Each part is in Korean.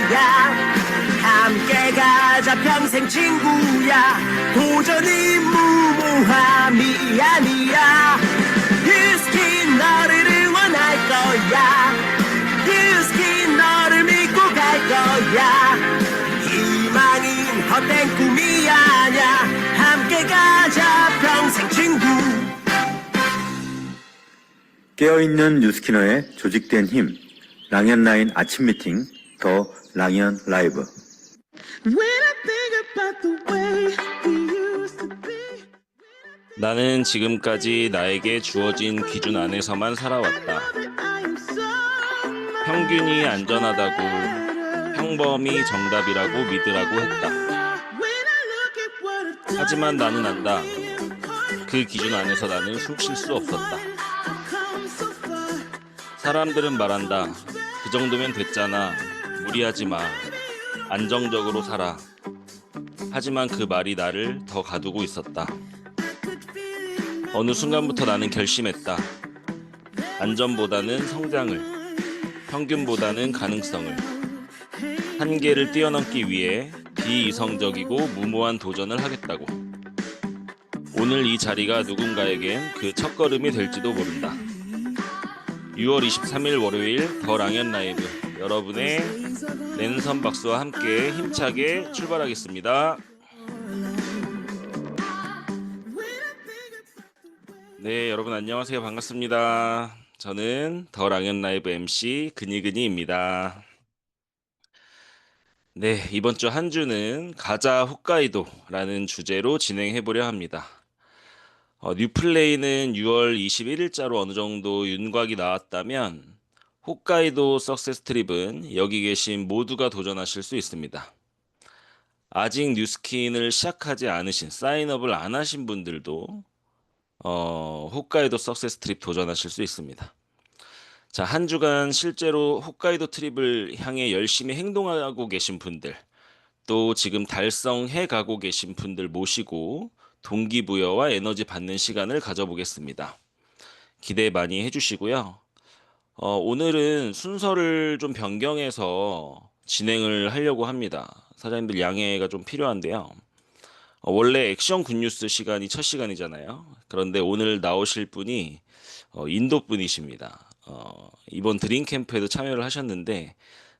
친구야. 함께 가자 평생 친구야. 도전이 무모함이 아니야. 뉴스킨 너를 응원할 거야. 뉴스킨 너를 믿고 갈 거야. 희망은 헛된 꿈이 아냐. 함께 가자 평생 친구. 깨어있는 뉴스키너의 조직된 힘, 랑현라인 아침 미팅, 더 랑현 라이브. 나는 지금까지 나에게 주어진 기준 안에서만 살아왔다. 평균이 안전하다고, 평범이 정답이라고 믿으라고 했다. 하지만 나는 안다. 그 기준 안에서 나는 숨 쉴 수 없었다. 사람들은 말한다. 그 정도면 됐잖아. 무리하지 마. 안정적으로 살아. 하지만 그 말이 나를 더 가두고 있었다. 어느 순간부터 나는 결심했다. 안전보다는 성장을, 평균보다는 가능성을, 한계를 뛰어넘기 위해 비이성적이고 무모한 도전을 하겠다고. 오늘 이 자리가 누군가에겐 그 첫걸음이 될지도 모른다. 6월 23일 월요일 더 랑현 라이브, 여러분의 랜선 박수와 함께 힘차게 출발하겠습니다. 네, 여러분 안녕하세요. 반갑습니다. 저는 더 랑현 라이브 MC 근이근이입니다. 네, 이번 주 한 주는 가자 홋카이도라는 주제로 진행해 보려 합니다. 뉴플레이는 6월 21일자로 어느 정도 윤곽이 나왔다면 홋카이도 석세스 트립은 여기 계신 모두가 도전하실 수 있습니다. 아직 뉴스킨을 시작하지 않으신, 사인업을 안 하신 분들도 홋카이도 석세스 트립 도전하실 수 있습니다. 자, 한 주간 실제로 홋카이도 트립을 향해 열심히 행동하고 계신 분들, 또 지금 달성해 가고 계신 분들 모시고 동기부여와 에너지 받는 시간을 가져보겠습니다. 기대 많이 해주시고요. 오늘은 순서를 좀 변경해서 진행을 하려고 합니다. 사장님들 양해가 좀 필요한데요. 원래 액션 굿뉴스 시간이 첫 시간이잖아요. 그런데 오늘 나오실 분이 인도 분이십니다. 이번 드림 캠프에도 참여를 하셨는데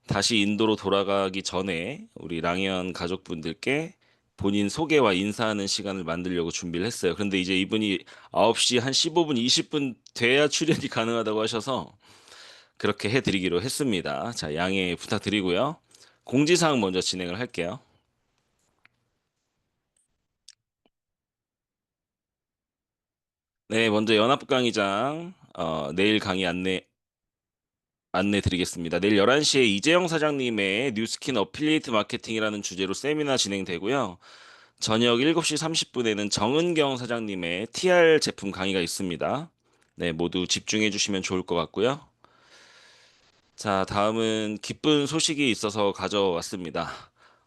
다시 인도로 돌아가기 전에 우리 랑현 가족분들께 본인 소개와 인사하는 시간을 만들려고 준비를 했어요. 그런데 이제 이분이 9시 한 15분, 20분 돼야 출연이 가능하다고 하셔서 그렇게 해드리기로 했습니다. 자, 양해 부탁드리고요. 공지사항 먼저 진행을 할게요. 네, 먼저 연합 강의장 내일 강의 안내 드리겠습니다. 내일 11시에 이재영 사장님의 뉴스킨 어필리에이트 마케팅이라는 주제로 세미나 진행되고요. 저녁 7시 30분에는 정은경 사장님의 TR 제품 강의가 있습니다. 네, 모두 집중해 주시면 좋을 것 같고요. 자, 다음은 기쁜 소식이 있어서 가져왔습니다.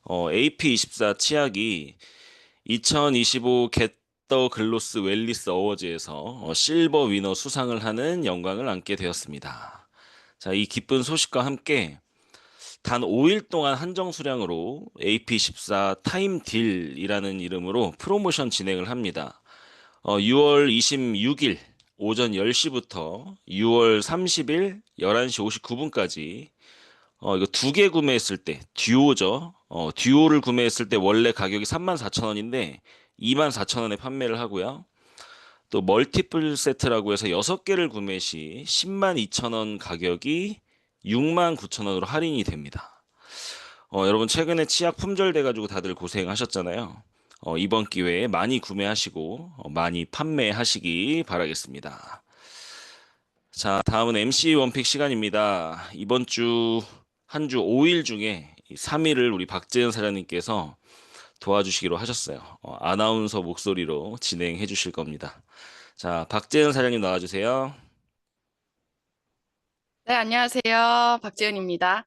AP24 치약이 2025 겟 더 글로스 웰리스 어워즈에서 실버 위너 수상을 하는 영광을 안게 되었습니다. 자, 이 기쁜 소식과 함께 단 5일 동안 한정 수량으로 AP14 타임 딜이라는 이름으로 프로모션 진행을 합니다. 6월 26일 오전 10시부터 6월 30일 11시 59분까지 이거 두 개 구매했을 때 듀오죠. 듀오를 구매했을 때 원래 가격이 34,000원인데 24,000원에 판매를 하고요. 또 멀티플 세트라고 해서 6개를 구매 시 102,000원 가격이 69,000원으로 할인이 됩니다. 여러분 최근에 치약 품절돼 가지고 다들 고생하셨잖아요. 이번 기회에 많이 구매하시고 많이 판매하시기 바라겠습니다. 자, 다음은 MC 원픽 시간입니다. 이번 주 한 주 5일 중에 3일을 우리 박재현 사장님께서 도와주시기로 하셨어요. 아나운서 목소리로 진행해 주실 겁니다. 자, 박재현 사장님 나와주세요. 네, 안녕하세요. 박지은입니다.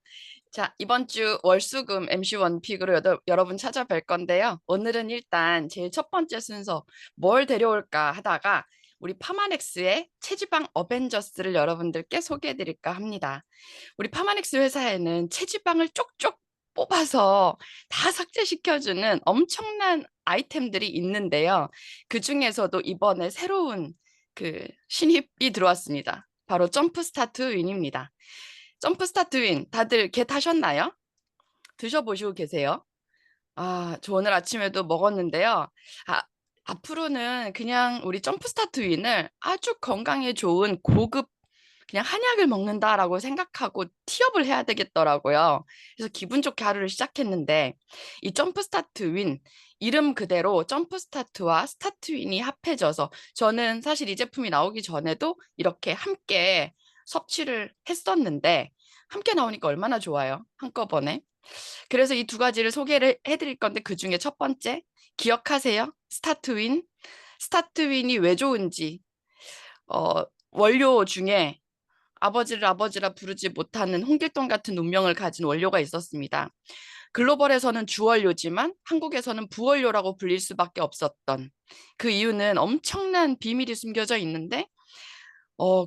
자, 이번 주 월수금 MC 원픽으로 여러분 찾아뵐 건데요. 오늘은 일단 제일 첫 번째 순서 뭘 데려올까 하다가 우리 파마넥스의 체지방 어벤져스를 여러분들께 소개해 드릴까 합니다. 우리 파마넥스 회사에는 체지방을 쪽쪽 뽑아서 다 삭제시켜주는 엄청난 아이템들이 있는데요. 그 중에서도 이번에 새로운 그 신입이 들어왔습니다. 바로 점프 스타트 윈입니다. 점프 스타트 윈 다들 개 타셨나요? 드셔보시고 계세요? 저 오늘 아침에도 먹었는데요. 앞으로는 그냥 우리 점프 스타트 윈을 아주 건강에 좋은 고급 그냥 한약을 먹는다라고 생각하고 티업을 해야 되겠더라고요. 그래서 기분 좋게 하루를 시작했는데 이 점프 스타트 윈 이름 그대로 점프 스타트와 스타트 윈이 합해져서 저는 사실 이 제품이 나오기 전에도 이렇게 함께 섭취를 했었는데 함께 나오니까 얼마나 좋아요. 한꺼번에. 그래서 이 두 가지를 소개를 해드릴 건데 그중에 첫 번째 기억하세요? 스타트 윈. 스타트 윈이 왜 좋은지 원료 중에 아버지를 아버지라 부르지 못하는 홍길동 같은 운명을 가진 원료가 있었습니다. 글로벌에서는 주원료지만 한국에서는 부원료라고 불릴 수밖에 없었던 그 이유는 엄청난 비밀이 숨겨져 있는데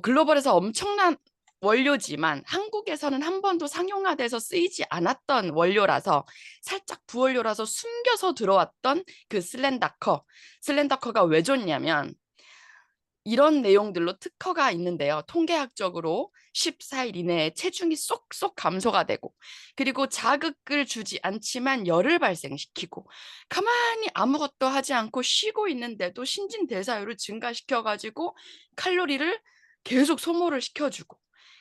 글로벌에서 엄청난 원료지만 한국에서는 한 번도 상용화돼서 쓰이지 않았던 원료라서 살짝 부원료라서 숨겨서 들어왔던 그 슬렌다커. 슬렌다커가 왜 좋냐면 이런 내용들로 특허가 있는데요. 통계학적으로 14일 이내에 체중이 쏙쏙 감소가 되고 그리고 자극을 주지 않지만 열을 발생시키고 가만히 아무것도 하지 않고 쉬고 있는데도 신진대사율을 증가시켜가지고 칼로리를 계속 소모를 시켜주고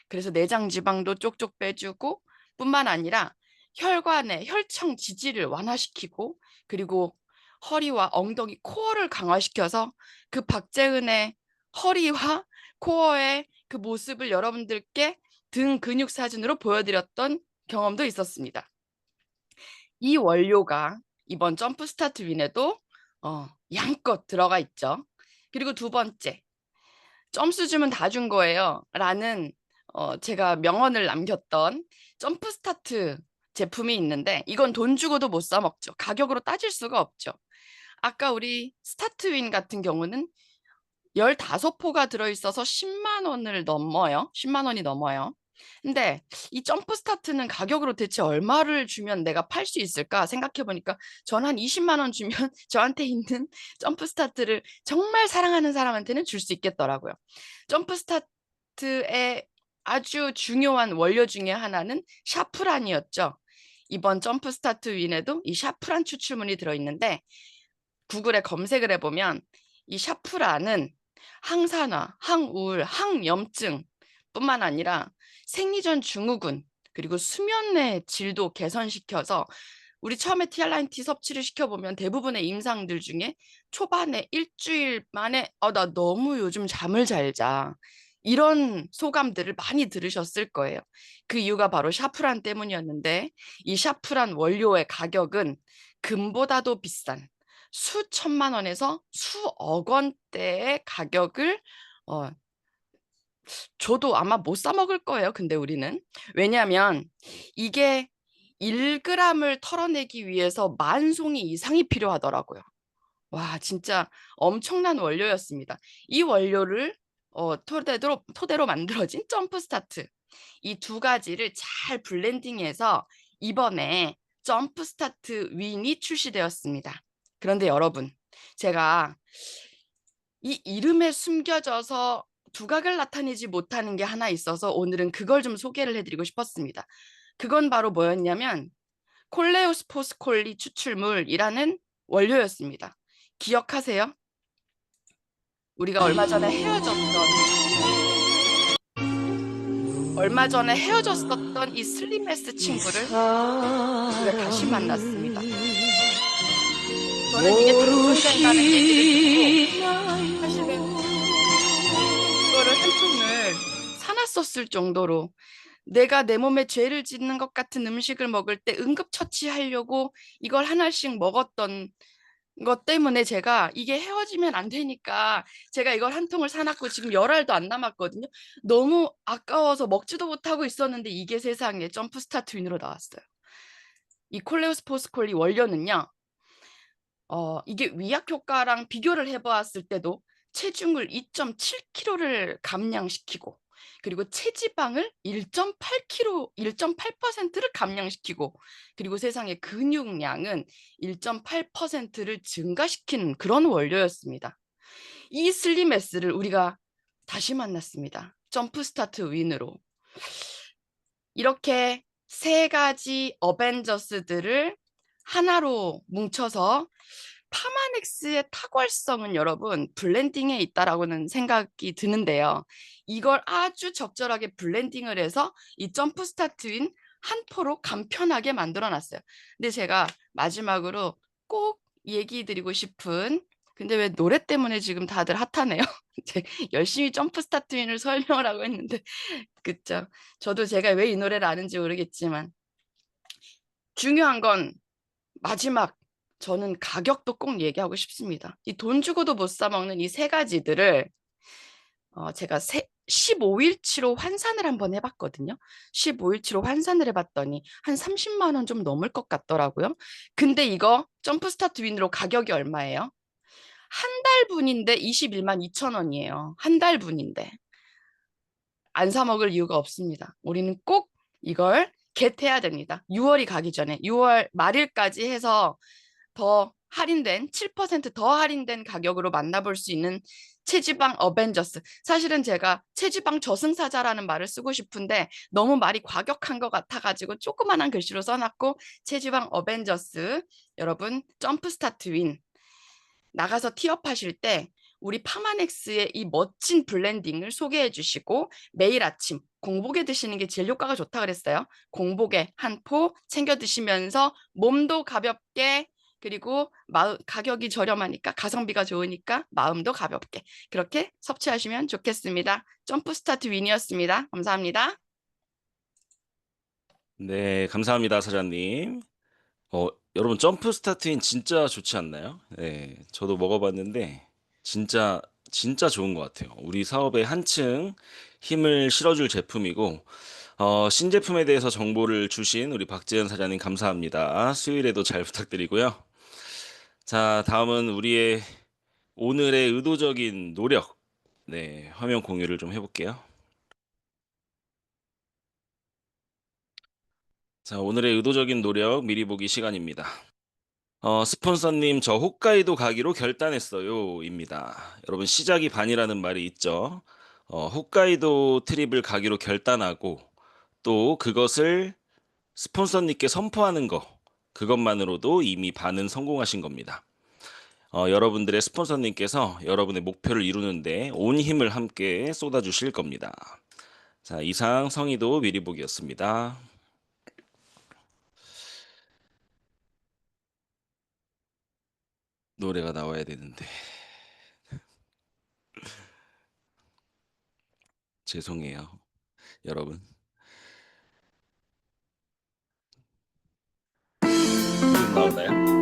그래서 내장 지방도 쪽쪽 빼주고 뿐만 아니라 혈관의 혈청 지지를 완화시키고 그리고 허리와 엉덩이, 코어를 강화시켜서 그 박재은의 허리와 코어의 그 모습을 여러분들께 등 근육 사진으로 보여드렸던 경험도 있었습니다. 이 원료가 이번 점프 스타트 윈에도 양껏 들어가 있죠. 그리고 두 번째, 점수 주면 다 준 거예요 라는 제가 명언을 남겼던 점프 스타트 제품이 있는데 이건 돈 주고도 못 사 먹죠. 가격으로 따질 수가 없죠. 아까 우리 스타트 윈 같은 경우는 15포가 들어있어서 10만 원을 넘어요. 10만 원이 넘어요. 근데 이 점프 스타트는 가격으로 대체 얼마를 주면 내가 팔 수 있을까 생각해 보니까 전 한 20만 원 주면 저한테 있는 점프 스타트를 정말 사랑하는 사람한테는 줄 수 있겠더라고요. 점프 스타트의 아주 중요한 원료 중에 하나는 샤프란이었죠. 이번 점프 스타트 윈에도 이 샤프란 추출물이 들어있는데 구글에 검색을 해보면 이 샤프란은 항산화, 항우울, 항염증 뿐만 아니라 생리전 증후군 그리고 수면의 질도 개선시켜서 우리 처음에 티알라인티 섭취를 시켜보면 대부분의 임상들 중에 초반에 일주일 만에 나 너무 요즘 잠을 잘 자. 이런 소감들을 많이 들으셨을 거예요. 그 이유가 바로 샤프란 때문이었는데 이 샤프란 원료의 가격은 금보다도 비싼 수천만 원에서 수억 원대의 가격을 저도 아마 못 사 먹을 거예요. 근데 우리는 왜냐하면 이게 1g을 털어내기 위해서 10,000송이 이상이 필요하더라고요. 와 진짜 엄청난 원료였습니다. 이 원료를 토대로 만들어진 점프 스타트 이 두 가지를 잘 블렌딩해서 이번에 점프 스타트 윈이 출시되었습니다. 그런데 여러분 제가 이 이름에 숨겨져서 두각을 나타내지 못하는 게 하나 있어서 오늘은 그걸 좀 소개를 해드리고 싶었습니다. 그건 바로 뭐였냐면 콜레오스포스콜리 추출물이라는 원료였습니다. 기억하세요? 우리가 얼마 전에 헤어졌었던 이 슬림메스 친구를 우리가 다시 만났습니다. 저는 이게 방송된다는 얘기를 듣고 사실은 이거를 한 통을 사놨었을 정도로 내가 내 몸에 죄를 짓는 것 같은 음식을 먹을 때 응급처치하려고 이걸 하나씩 먹었던 것 때문에 제가 이게 헤어지면 안 되니까 제가 이걸 한 통을 사놨고 지금 10알도 안 남았거든요. 너무 아까워서 먹지도 못하고 있었는데 이게 세상에 점프 스타트 윈으로 나왔어요. 이 콜레오스포스콜리 원료는요. 이게 위약 효과랑 비교를 해보았을 때도 체중을 2.7kg를 감량시키고 그리고 체지방을 1.8kg, 1.8%를 감량시키고, 그리고 세상의 근육량은 1.8%를 증가시키는 그런 원료였습니다. 이 슬림S를 우리가 다시 만났습니다. 점프 스타트 윈으로. 이렇게 세 가지 어벤져스들을 하나로 뭉쳐서 파마넥스의 탁월성은 여러분 블렌딩에 있다라고는 생각이 드는데요. 이걸 아주 적절하게 블렌딩을 해서 이 점프 스타트인 한 포로 간편하게 만들어 놨어요. 근데 제가 마지막으로 꼭 얘기 드리고 싶은, 근데 왜 노래 때문에 지금 다들 핫하네요. 열심히 점프 스타트인을 설명을 하고 있는데 그쵸? 저도 제가 왜 이 노래를 아는지 모르겠지만 중요한 건 마지막, 저는 가격도 꼭 얘기하고 싶습니다. 이 돈 주고도 못 사 먹는 이 세 가지들을 제가 15일치로 환산을 한번 해봤거든요. 15일치로 환산을 해봤더니 한 30만 원 좀 넘을 것 같더라고요. 근데 이거 점프 스타트 윈으로 가격이 얼마예요? 한 달분인데 21만 2천 원이에요. 한 달분인데. 안 사 먹을 이유가 없습니다. 우리는 꼭 이걸 겟해야 됩니다. 6월이 가기 전에 6월 말일까지 해서 더 할인된 7% 더 할인된 가격으로 만나볼 수 있는 체지방 어벤져스. 사실은 제가 체지방 저승사자라는 말을 쓰고 싶은데 너무 말이 과격한 것 같아가지고 조그만한 글씨로 써놨고, 체지방 어벤져스 여러분 점프 스타트 윈 나가서 티업하실 때 우리 파마넥스의 이 멋진 블렌딩을 소개해 주시고 매일 아침 공복에 드시는 게 제일 효과가 좋다 그랬어요. 공복에 한 포 챙겨 드시면서 몸도 가볍게, 그리고 가격이 저렴하니까 가성비가 좋으니까 마음도 가볍게 그렇게 섭취하시면 좋겠습니다. 점프 스타트 윈이었습니다. 감사합니다. 네, 감사합니다, 사장님. 여러분 점프 스타트인 진짜 좋지 않나요? 네, 저도 먹어봤는데 진짜 진짜 좋은 것 같아요. 우리 사업에 한층 힘을 실어줄 제품이고, 신제품에 대해서 정보를 주신 우리 박재현 사장님 감사합니다. 수요일에도 잘 부탁드리고요. 자, 다음은 우리의 오늘의 의도적인 노력. 네, 화면 공유를 좀 해볼게요. 자, 오늘의 의도적인 노력 미리 보기 시간입니다. 스폰서님, 저 홋카이도 가기로 결단했어요. 입니다. 여러분, 시작이 반이라는 말이 있죠. 홋카이도 트립을 가기로 결단하고 또 그것을 스폰서님께 선포하는 거, 그것만으로도 이미 반은 성공하신 겁니다. 여러분들의 스폰서님께서 여러분의 목표를 이루는데 온 힘을 함께 쏟아주실 겁니다. 자, 이상 성의도 미리 보기였습니다. 노래가 나와야 되는데 죄송해요, 여러분. 지금 나오나요?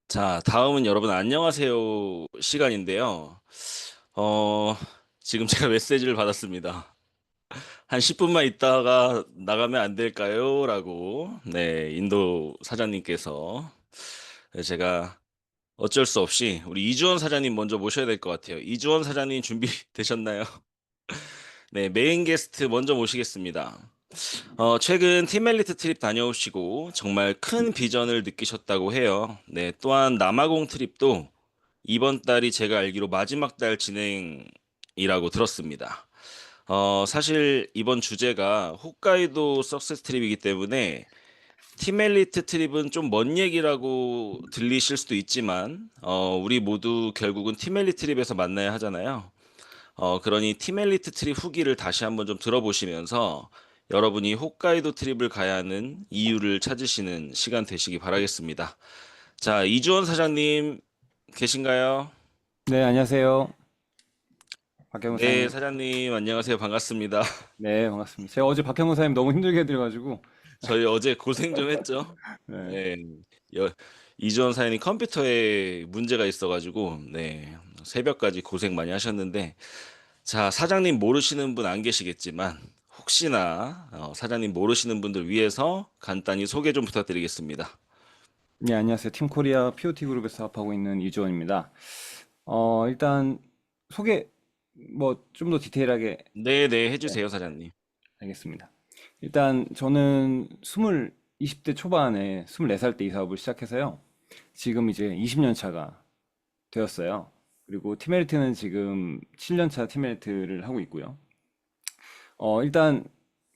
자, 다음은 여러분 안녕하세요 시간인데요. 지금 제가 메시지를 받았습니다. 한 10분만 있다가 나가면 안 될까요? 라고, 네, 인도 사장님께서. 네, 제가 어쩔 수 없이 우리 이주원 사장님 먼저 모셔야 될 것 같아요. 이주원 사장님 준비되셨나요? 네, 메인 게스트 먼저 모시겠습니다. 최근 팀멜리트 트립 다녀오시고 정말 큰 비전을 느끼셨다고 해요. 네, 또한 남아공 트립도 이번 달이 제가 알기로 마지막 달 진행이라고 들었습니다. 사실 이번 주제가 홋카이도 석세스 트립이기 때문에 팀엘리트 트립은 좀 먼 얘기라고 들리실 수도 있지만, 우리 모두 결국은 팀엘리트 트립에서 만나야 하잖아요. 그러니 팀엘리트 트립 후기를 다시 한번 좀 들어보시면서 여러분이 홋카이도 트립을 가야 하는 이유를 찾으시는 시간 되시기 바라겠습니다. 자, 이주원 사장님 계신가요? 네, 안녕하세요. 박경호 네, 사장님. 사장님 안녕하세요. 반갑습니다. 네, 반갑습니다. 제가 어제 박경호 사장님 너무 힘들게 해드려가지고, 저희 어제 고생 좀 했죠? 네, 네. 여- 이주원 사장님 컴퓨터에 문제가 있어가지고, 네, 새벽까지 고생 많이 하셨는데, 자, 사장님 모르시는 분 안 계시겠지만, 혹시나 사장님 모르시는 분들 위해서 간단히 소개 좀 부탁드리겠습니다. 네, 안녕하세요. 팀코리아 POT 그룹에서 사업하고 있는 이주원입니다. 일단 소개 뭐 좀 더 디테일하게 네, 네, 네, 해주세요, 사장님. 알겠습니다. 일단 저는 20대 초반에 24살 때 이 사업을 시작해서요. 지금 이제 20년 차가 되었어요. 그리고 티메리트는 지금 7년 차 티메리트를 하고 있고요. 일단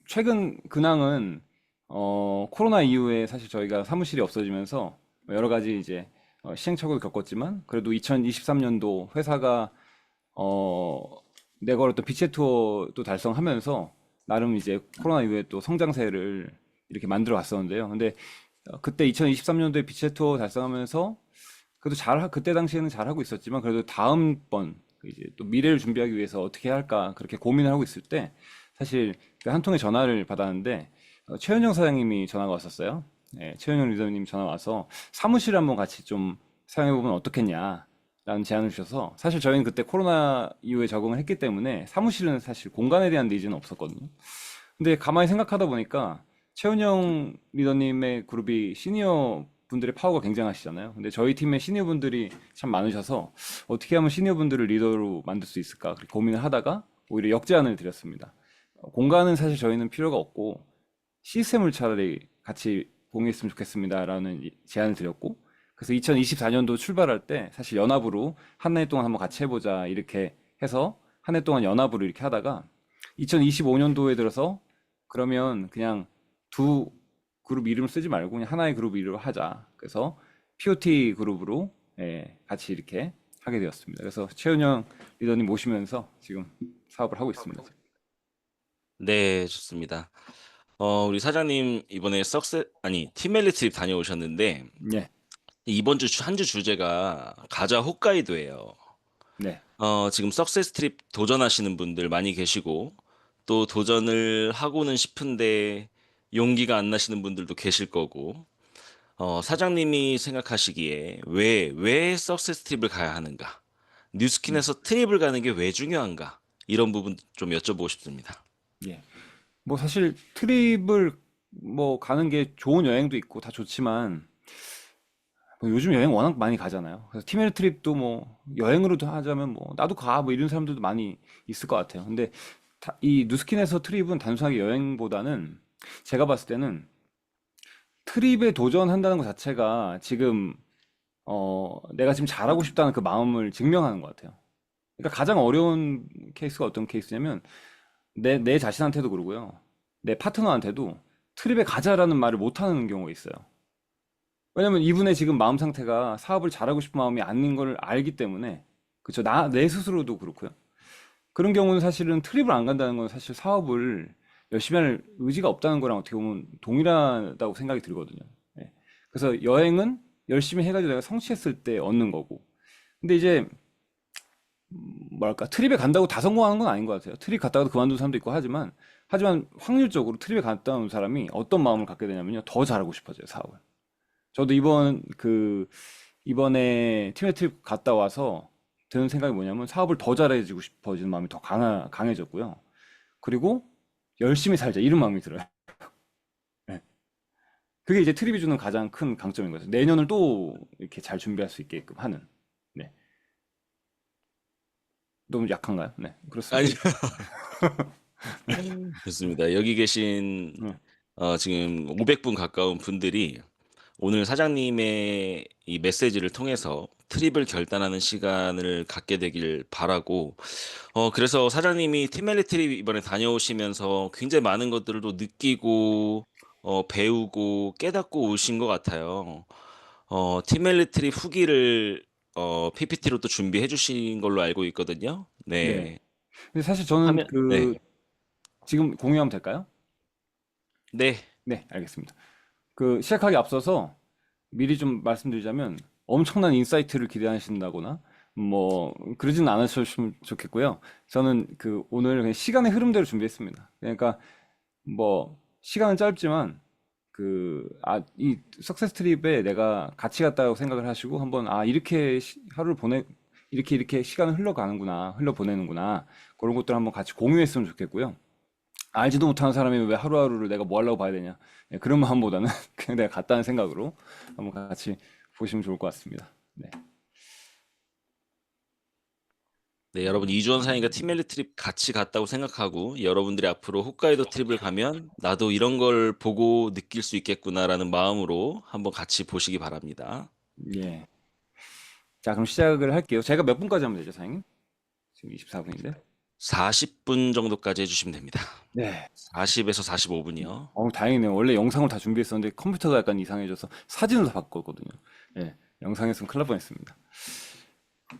최근 근황은 코로나 이후에 사실 저희가 사무실이 없어지면서 여러 가지 이제 시행착오를 겪었지만 그래도 2023년도 회사가 어, 내걸었던 빛의 투어도 달성하면서 나름 이제 코로나 이후에 또 성장세를 이렇게 만들어 갔었는데요. 근데 그때 2023년도에 빛의 투어 달성하면서 그래도 그때 당시에는 잘하고 있었지만 그래도 다음번 이제 또 미래를 준비하기 위해서 어떻게 해야 할까 그렇게 고민을 하고 있을 때 사실 그한 통의 전화를 받았는데 최은영 사장님이 전화가 왔었어요. 예, 최은영 리더님 전화 와서 사무실 한번 같이 좀 사용해보면 어떻겠냐라는 제안을 주셔서 사실 저희는 그때 코로나 이후에 적응을 했기 때문에 사무실은 사실 공간에 대한 니즈는 없었거든요. 근데 가만히 생각하다 보니까 최은영 리더님의 그룹이 시니어 분들의 파워가 굉장하시잖아요. 근데 저희 팀의 시니어 분들이 참 많으셔서 어떻게 하면 시니어 분들을 리더로 만들 수 있을까 그렇게 고민을 하다가 오히려 역제안을 드렸습니다. 공간은 사실 저희는 필요가 없고 시스템을 차라리 같이 공유했으면 좋겠습니다라는 제안을 드렸고 그래서 2024년도 출발할 때 사실 연합으로 한 해 동안 한번 같이 해보자 이렇게 해서 한 해 동안 연합으로 이렇게 하다가 2025년도에 들어서 그러면 그냥 두 그룹 이름을 쓰지 말고 그냥 하나의 그룹 이름으로 하자. 그래서 POT 그룹으로 같이 이렇게 하게 되었습니다. 그래서 최은영 리더님 모시면서 지금 사업을 하고 있습니다. 네, 좋습니다. 우리 사장님 이번에 티멜리 트립 다녀오셨는데 네, 이번 주 한 주 주제가 가자 홋카이도예요. 네, 지금 석세스 트립 도전하시는 분들 많이 계시고 또 도전을 하고는 싶은데 용기가 안 나시는 분들도 계실 거고 사장님이 생각하시기에 왜 석세스 트립을 가야 하는가? 뉴스킨에서 트립을 가는 게 왜 중요한가? 이런 부분 좀 여쭤보고 싶습니다. 예. 뭐 사실 트립을 뭐 가는 게 좋은 여행도 있고 다 좋지만 뭐 요즘 여행 워낙 많이 가잖아요. 그래서 티멜 트립도 뭐 여행으로도 하자면 뭐 나도 가 뭐 이런 사람들도 많이 있을 것 같아요. 근데 이 누스킨에서 트립은 단순하게 여행보다는 제가 봤을 때는 트립에 도전한다는 것 자체가 지금 내가 지금 잘하고 싶다는 그 마음을 증명하는 것 같아요. 그러니까 가장 어려운 케이스가 어떤 케이스냐면 내 자신한테도 그러고요. 내 파트너한테도 트립에 가자라는 말을 못 하는 경우가 있어요. 왜냐면 이분의 지금 마음 상태가 사업을 잘하고 싶은 마음이 아닌 걸 알기 때문에 그렇죠. 내 스스로도 그렇고요. 그런 경우는 사실은 트립을 안 간다는 건 사실 사업을 열심히 할 의지가 없다는 거랑 어떻게 보면 동일하다고 생각이 들거든요. 예. 그래서 여행은 열심히 해가지고 내가 성취했을 때 얻는 거고. 근데 이제 뭐랄까 트립에 간다고 다 성공하는 건 아닌 것 같아요. 트립 갔다가도 그만둔 사람도 있고 하지만 확률적으로 트립에 갔다 온 사람이 어떤 마음을 갖게 되냐면요. 더 잘하고 싶어져요, 사업을. 저도 이번에 팀의 트립 갔다 와서 드는 생각이 뭐냐면 사업을 더 잘해지고 싶어지는 마음이 더 강해졌고요. 그리고 열심히 살자 이런 마음이 들어요. 네. 그게 이제 트립이 주는 가장 큰 강점인 거죠. 내년을 또 이렇게 잘 준비할 수 있게끔 하는. 네. 너무 약한가요? 네, 아니, 그렇습니다. 좋습니다. 여기 계신 네. 지금 500분 가까운 분들이 오늘 사장님의 이 메시지를 통해서 트립을 결단하는 시간을 갖게 되길 바라고 그래서 사장님이 티멜리 트립 이번에 다녀오시면서 굉장히 많은 것들을 또 느끼고 배우고 깨닫고 오신 것 같아요. 티멜리 트립 후기를 PPT로 또 준비해 주신 걸로 알고 있거든요. 네. 네. 근데 사실 저는 네. 지금 공유하면 될까요? 네. 네, 알겠습니다. 시작하기 앞서서 미리 좀 말씀드리자면 엄청난 인사이트를 기대하신다거나 뭐 그러지는 않으셨으면 좋겠고요. 저는 오늘 그냥 시간의 흐름대로 준비했습니다. 그러니까 뭐 시간은 짧지만 이 석세스 트립에 내가 같이 갔다고 생각을 하시고 한번 이렇게 하루를 이렇게 시간을 흘러보내는구나 그런 것들 한번 같이 공유했으면 좋겠고요. 알지도 못하는 사람이 왜 하루하루를 내가 뭐 하려고 봐야 되냐. 예, 그런 마음보다는 그냥 내가 갔다는 생각으로 한번 같이 보시면 좋을 것 같습니다. 네. 네, 여러분 이주원 사장님과 티멜리 트립 같이 갔다고 생각하고 여러분들이 앞으로 홋카이도 트립을 가면 나도 이런 걸 보고 느낄 수 있겠구나라는 마음으로 한번 같이 보시기 바랍니다. 예. 자, 그럼 시작을 할게요. 제가 몇 분까지 하면 되죠, 사장님? 지금 24분인데. 40분 정도까지 해주시면 됩니다. 네. 40에서 45분이요. 다행이네요. 원래 영상을 다 준비했었는데 컴퓨터가 약간 이상해져서 사진을 다 바꿨거든요. 예. 영상에서는 큰일 날 뻔했습니다.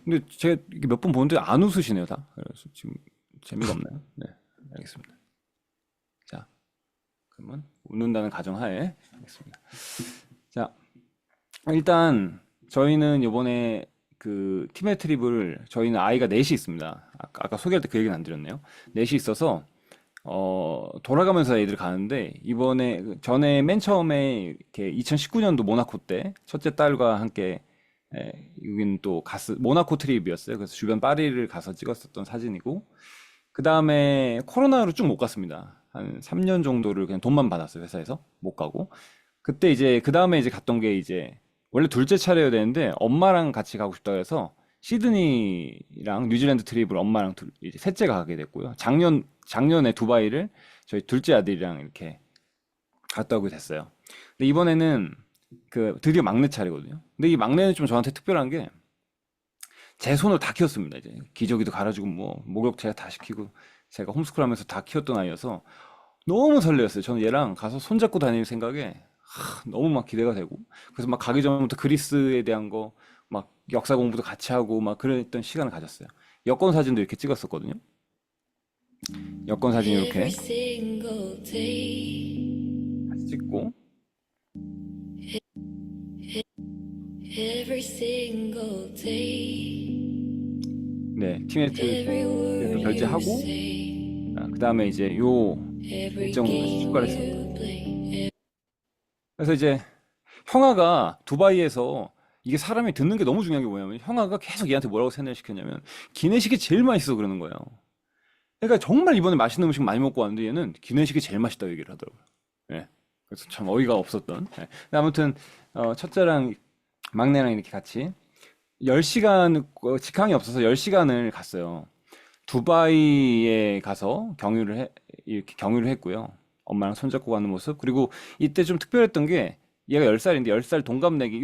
근데 제가 이게 몇 번 보는데 안 웃으시네요, 다. 그래서 지금 재미가 없나요? 네. 알겠습니다. 자, 그러면 웃는다는 가정하에 하겠습니다. 자, 일단 저희는 이번에 그 팀의 트립을 저희는 아이가 넷이 있습니다. 아까 소개할 때 그 얘기는 안 드렸네요. 넷이 있어서 돌아가면서 애들 가는데 이번에 전에 맨 처음에 이렇게 2019년도 모나코 때 첫째 딸과 함께 여기는 또 모나코 트립이었어요. 그래서 주변 파리를 가서 찍었었던 사진이고 그 다음에 코로나로 쭉 못 갔습니다. 한 3년 정도를 그냥 돈만 받았어요. 회사에서 못 가고 그때 이제 그 다음에 이제 갔던 게 이제 원래 둘째 차례여야 되는데 엄마랑 같이 가고 싶다 해서 시드니랑 뉴질랜드 트립을 엄마랑 이제 셋째가 가게 됐고요. 작년에 두바이를 저희 둘째 아들이랑 이렇게 갔다 오게 됐어요. 근데 이번에는 그 드디어 막내 차례거든요. 근데 이 막내는 좀 저한테 특별한 게 제 손을 다 키웠습니다. 이제 기저귀도 갈아주고 뭐 목욕 제가 다 시키고 제가 홈스쿨하면서 다 키웠던 아이여서 너무 설레었어요. 저는 얘랑 가서 손잡고 다닐 생각에 너무 막 기대가 되고 그래서 막 가기 전부터 그리스에 대한 거 막 역사 공부도 같이 하고 막 그랬던 시간을 가졌어요. 여권 사진도 이렇게 찍었었거든요. 여권 사진 이렇게 Every single day, 같이 찍고 every single day, 네 티메트 every word 결제하고 you say, 그 다음에 이제 요 every 일정으로 같이 game 출발을 했습니다. you play. 그래서 이제 형아가 두바이에서 이게 사람이 듣는 게 너무 중요한 게 뭐냐면 형아가 계속 얘한테 뭐라고 세뇌를 시켰냐면 기내식이 제일 맛있어 그러는 거예요. 그러니까 정말 이번에 맛있는 음식 많이 먹고 왔는데 얘는 기내식이 제일 맛있다고 얘기를 하더라고요. 예. 그래서 참 어이가 없었던. 예. 근데 아무튼 첫째랑 막내랑 이렇게 같이 10시간 직항이 없어서 10시간을 갔어요. 두바이에 가서 이렇게 경유를 했고요. 엄마랑 손잡고 가는 모습. 그리고 이때 좀 특별했던 게 얘가 10살인데 10살 동갑내기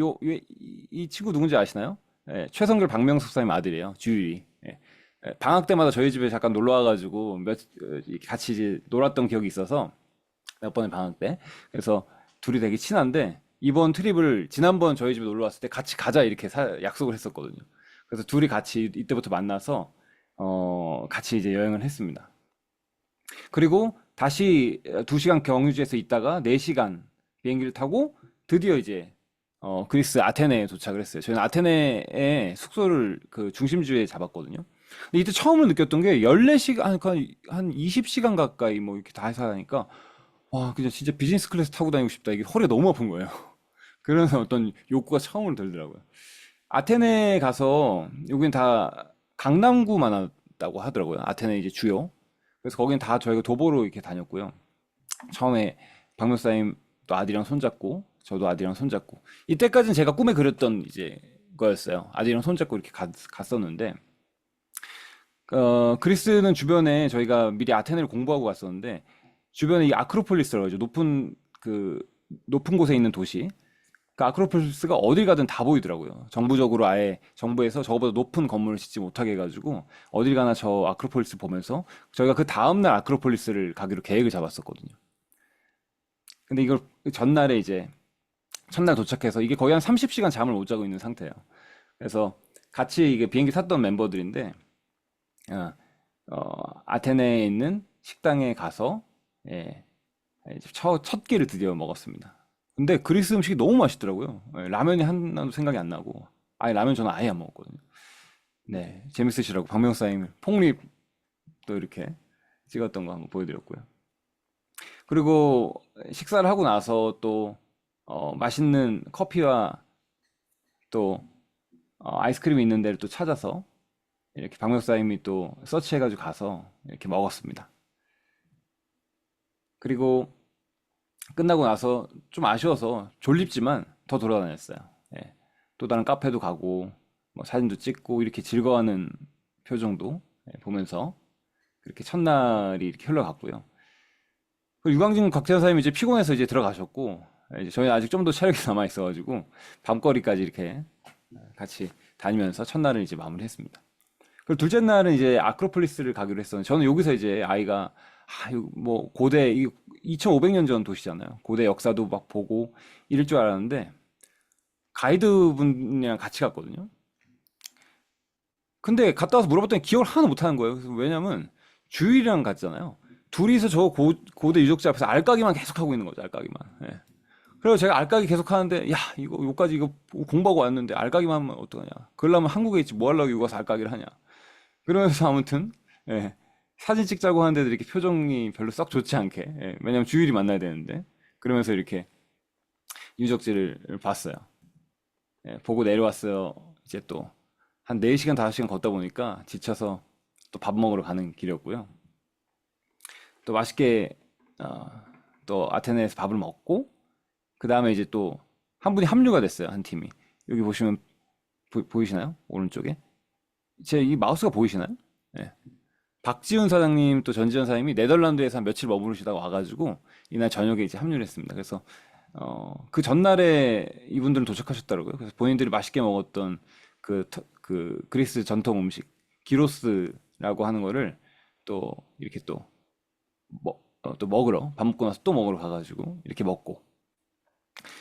이 친구 누군지 아시나요? 예, 최성길 박명숙 사님 아들이에요. 주율이. 예. 예, 방학 때마다 저희 집에 잠깐 놀러 와가지고 같이 이제 놀았던 기억이 있어서 몇 번의 방학 때. 그래서 둘이 되게 친한데 이번 트립을 지난번 저희 집에 놀러 왔을 때 같이 가자 이렇게 약속을 했었거든요. 그래서 둘이 같이 이때부터 만나서 같이 이제 여행을 했습니다. 그리고 다시 2시간 경유지에서 있다가 4시간 비행기를 타고 드디어 이제 그리스 아테네에 도착을 했어요. 저희는 아테네에 숙소를 그 중심지에 잡았거든요. 근데 이때 처음으로 느꼈던 게 14시간, 한 20시간 가까이 뭐 이렇게 다 해서 하니까 와, 그냥 진짜 비즈니스 클래스 타고 다니고 싶다. 이게 허리가 너무 아픈 거예요. 그런 어떤 욕구가 처음으로 들더라고요. 아테네에 가서 여기는 다 강남구만 왔다고 하더라고요. 아테네 이제 주요. 그래서 거기는 다 저희가 도보로 이렇게 다녔고요. 처음에 박명수님 또 아들이랑 손잡고 저도 아들이랑 손잡고 이때까지는 제가 꿈에 그렸던 이제 거였어요. 아들이랑 손잡고 이렇게 갔었는데 그리스는 주변에 저희가 미리 아테네를 공부하고 갔었는데 주변에 이 아크로폴리스라고 하죠. 높은 곳에 있는 도시. 그 아크로폴리스가 어딜 가든 다 보이더라고요. 정부적으로 아예 정부에서 저거보다 높은 건물을 짓지 못하게 해가지고 어딜 가나 저 아크로폴리스 보면서 저희가 그 다음날 아크로폴리스를 가기로 계획을 잡았었거든요. 근데 이걸 전날에 이제 첫날 도착해서 이게 거의 한 30시간 잠을 못 자고 있는 상태예요. 그래서 같이 이게 비행기 탔던 멤버들인데 아테네에 있는 식당에 가서 예, 이제 첫 끼를 드디어 먹었습니다. 근데 그리스 음식이 너무 맛있더라고요. 예, 라면이 하나도 생각이 안 나고 아예 라면 저는 아예 안 먹었거든요. 네, 재밌으시라고 박명사님 폭립도 이렇게 찍었던 거 한번 보여드렸고요. 그리고 식사를 하고 나서 또 맛있는 커피와 또 아이스크림이 있는 데를 또 찾아서 이렇게 박명사님이 또 서치해가지고 가서 이렇게 먹었습니다. 그리고 끝나고 나서 좀 아쉬워서 졸립지만 더 돌아다녔어요. 예. 또 다른 카페도 가고 뭐 사진도 찍고 이렇게 즐거워하는 표정도 보면서 그렇게 첫날이 이렇게 흘러갔고요. 그 유광진 곽태현 사장님이 이제 피곤해서 이제 들어가셨고 이제 저희 아직 좀 더 체력이 남아 있어가지고 밤거리까지 이렇게 같이 다니면서 첫날을 이제 마무리했습니다. 그리고 둘째 날은 이제 아크로폴리스를 가기로 했었는데 저는 여기서 이제 아이가 이거 뭐 고대 2500년 전 도시잖아요. 고대 역사도 막 보고 이럴 줄 알았는데 가이드분이랑 같이 갔거든요. 근데 갔다 와서 물어봤더니 기억을 하나도 못하는 거예요. 그래서 왜냐면 주일이랑 갔잖아요. 둘이서 저 고대 유적지 앞에서 알까기만 계속 하고 있는 거죠. 알까기만. 예. 그래서 제가 알까기 계속 하는데 야 이거 요까지 이거 공부하고 왔는데 알까기만 하면 어떡하냐. 그러려면 한국에 있지 뭐 하려고 여기 와서 알까기를 하냐. 그러면서 아무튼 예. 사진 찍자고 하는데도 이렇게 표정이 별로 썩 좋지 않게 왜냐면 주일이 만나야 되는데 그러면서 이렇게 유적지를 봤어요. 보고 내려왔어요. 이제 또 한 4시간 5시간 걷다 보니까 지쳐서 또 밥 먹으러 가는 길이었고요. 또 맛있게 또 아테네에서 밥을 먹고 그 다음에 이제 또 한 분이 합류가 됐어요. 한 팀이. 여기 보시면 보이시나요? 오른쪽에 제 이 마우스가 보이시나요? 네. 박지훈 사장님 또 전지현 사장님이 네덜란드에서 한 며칠 머무르시다가 와가지고 이날 저녁에 이제 합류를 했습니다. 그래서 그 전날에 이분들은 도착하셨더라고요. 그래서 본인들이 맛있게 먹었던 그 그리스 전통 음식 기로스라고 하는 거를 또 이렇게 또 먹으러 밥 먹고 나서 또 먹으러 가가지고 이렇게 먹고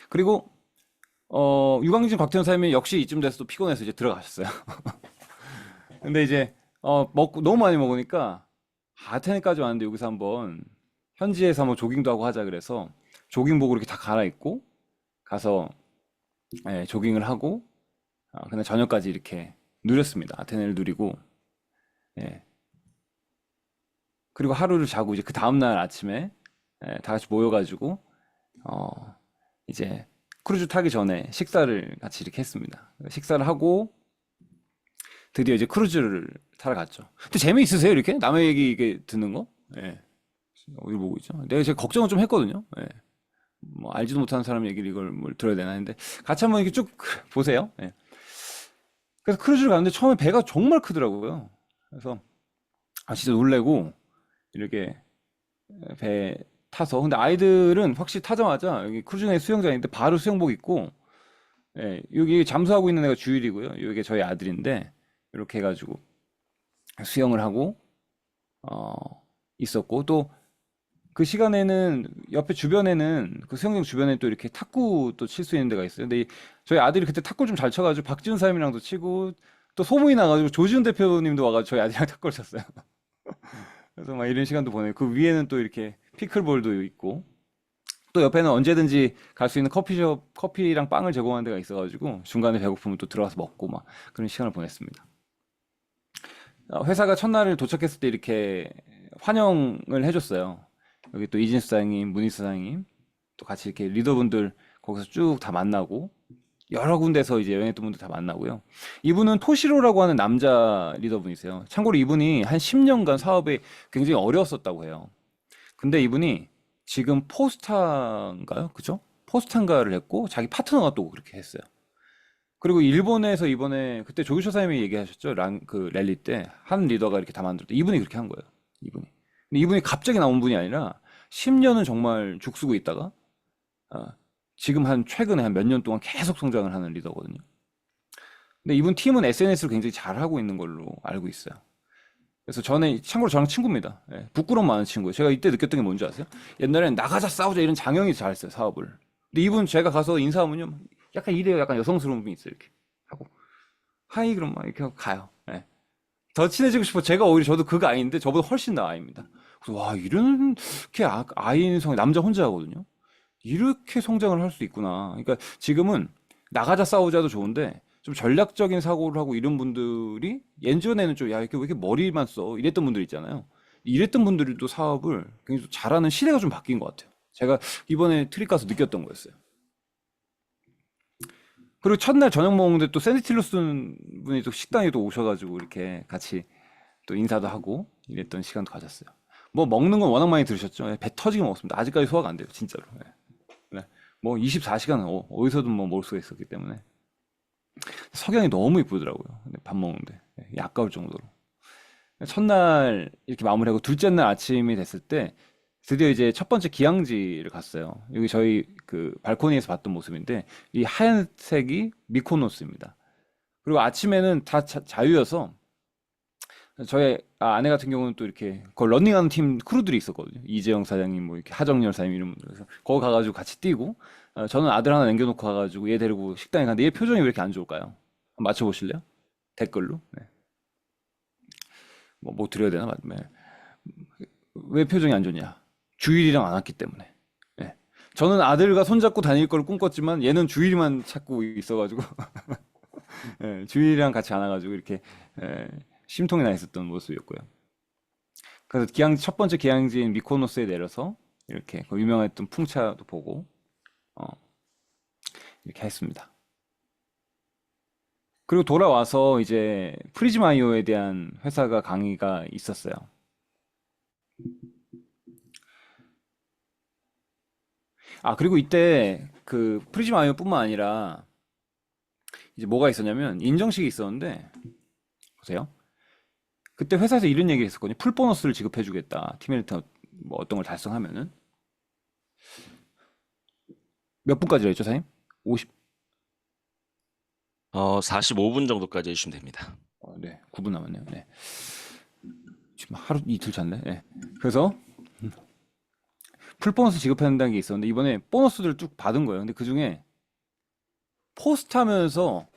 그리고 유광진 곽태현 사장님이 역시 이쯤 돼서 또 피곤해서 이제 들어가셨어요. 근데 이제 먹고 너무 많이 먹으니까 아테네까지 왔는데 여기서 한번 현지에서 한번 조깅도 하고 하자 그래서 조깅복으로 이렇게 다 갈아입고 가서 조깅을 하고 그날 저녁까지 이렇게 누렸습니다. 아테네를 누리고 그리고 하루를 자고 이제 그 다음날 아침에 다 같이 모여가지고 이제 크루즈 타기 전에 식사를 같이 이렇게 했습니다. 식사를 하고 드디어 이제 크루즈를 타러 갔죠. 근데 재미있으세요? 이렇게? 남의 얘기 이게 듣는 거? 어디 보고 있죠? 내가 제가 걱정은 좀 했거든요. 뭐 알지도 못하는 사람 얘기를 이걸 뭘 들어야 되나 했는데 같이 한번 이렇게 쭉 보세요. 그래서 크루즈를 갔는데 처음에 배가 정말 크더라고요. 그래서 진짜 놀래고 이렇게 배 타서 근데 아이들은 확실히 타자마자 여기 크루즈 내 수영장인데 바로 수영복 입고 여기 잠수하고 있는 애가 주일이고요. 이게 저희 아들인데 이렇게 해가지고 수영을 하고 있었고 또 그 시간에는 옆에 주변에는 그 수영장 주변에 또 이렇게 탁구 또 칠 수 있는 데가 있어요. 근데 저희 아들이 그때 탁구 좀 잘 쳐가지고 박지훈 사람이랑도 치고 또 소문이 나가지고 조지훈 대표님도 와가지고 저희 아들이랑 탁구를 쳤어요. 그래서 막 이런 시간도 보내고 그 위에는 또 이렇게 피클볼도 있고 또 옆에는 언제든지 갈 수 있는 커피숍 커피랑 빵을 제공하는 데가 있어가지고 중간에 배고프면 또 들어가서 먹고 막 그런 시간을 보냈습니다. 회사가 첫날을 도착했을 때 이렇게 환영을 해줬어요. 여기 또 이진수 사장님, 문희수 사장님 또 같이 이렇게 리더분들 거기서 쭉 다 만나고 여러 군데서 이제 여행했던 분들 다 만나고요. 이분은 토시로라고 하는 남자 리더분이세요. 참고로 이분이 한 10년간 사업에 굉장히 어려웠었다고 해요. 근데 이분이 지금 포스타인가요? 그죠? 포스타인가를 했고 자기 파트너가 또 그렇게 했어요. 그리고 일본에서 이번에 그때 조규ሾ 사장님이 얘기하셨죠. 그 랠리 때 한 리더가 이렇게 다 만들었다. 이분이 그렇게 한 거예요. 이분이. 근데 이분이 갑자기 나온 분이 아니라 10년은 정말 죽쓰고 있다가 지금 최근에 한 몇 년 동안 계속 성장을 하는 리더거든요. 근데 이분 팀은 SNS를 굉장히 잘하고 있는 걸로 알고 있어요. 그래서 참고로 저랑 친구입니다. 부끄러움 많은 친구예요. 제가 이때 느꼈던 게 뭔지 아세요? 옛날엔 나가자 싸우자 이런 장영이 잘했어요, 사업을. 근데 이분 제가 가서 인사하면요. 약간 이래요. 약간 여성스러운 분이 있어요. 이렇게 하고. 하이, 그럼 막 이렇게 하고 가요. 더 친해지고 싶어. 제가 오히려 저도 그거 아닌데 저보다 훨씬 더 아이입니다. 그래서 와, 이렇게 아이인 성이 남자 혼자 하거든요. 이렇게 성장을 할 수 있구나. 그러니까 지금은 나가자 싸우자도 좋은데 좀 전략적인 사고를 하고 이런 분들이 예전에는 좀 야, 이렇게 왜 이렇게 머리만 써? 이랬던 분들 있잖아요. 이랬던 분들이 또 사업을 굉장히 또 잘하는 시대가 좀 바뀐 것 같아요. 제가 이번에 트립 가서 느꼈던 거였어요. 그리고 첫날 저녁 먹는데 또 샌디틸로스 분이 또 식당에 또 오셔가지고 이렇게 같이 또 인사도 하고 이랬던 시간도 가졌어요. 뭐 먹는 건 워낙 많이 들으셨죠. 예, 배 터지게 먹었습니다. 아직까지 소화가 안 돼요, 진짜로. 예. 네. 뭐 24시간 어디서든 뭐 먹을 수가 있었기 때문에 석양이 너무 이쁘더라고요. 근데 밥 먹는데 아까울 정도로. 첫날 이렇게 마무리하고 둘째 날 아침이 됐을 때 드디어 이제 첫 번째 기항지를 갔어요. 여기 저희 그 발코니에서 봤던 모습인데 이 하얀색이 미코노스입니다. 그리고 아침에는 다 자유여서 저희 아내 같은 경우는 또 이렇게 그 런닝하는 팀 크루들이 있었거든요. 이재영 사장님, 뭐 이렇게 하정열 사장님 이런 분들. 그래서 거기 가가지고 같이 뛰고 저는 아들 하나 남겨놓고 가가지고 얘 데리고 식당에 갔는데 얘 표정이 왜 이렇게 안 좋을까요? 한번 맞춰보실래요? 댓글로. 네. 뭐 드려야 되나? 네. 왜 표정이 안 좋냐? 주일이랑 안 왔기 때문에. 네. 저는 아들과 손잡고 다닐 걸 꿈꿨지만 얘는 주일만 찾고 있어가지고 네, 주일이랑 같이 안 와가지고 이렇게 심통이 나 있었던 모습이었고요. 그래서 첫 번째 기항지인 미코노스에 내려서 이렇게 그 유명했던 풍차도 보고 이렇게 했습니다. 그리고 돌아와서 이제 프리즈마이오에 대한 회사가 강의가 있었어요. 그리고 이때 그 프리즈마이오뿐만 아니라 이제 뭐가 있었냐면 인정식이 있었는데 보세요. 그때 회사에서 이런 얘기를 했었거든요. 풀 보너스를 지급해주겠다. 팀메리트 뭐 어떤 걸 달성하면은 몇 분까지로 했죠, 사장님? 50. 45분 정도까지 해주시면 됩니다. 네, 9분 남았네요. 네. 지금 하루 이틀 잤네. 네. 그래서 풀 보너스 지급한다는 게 있었는데 이번에 보너스들을 쭉 받은 거예요. 근데 그 중에 포스트하면서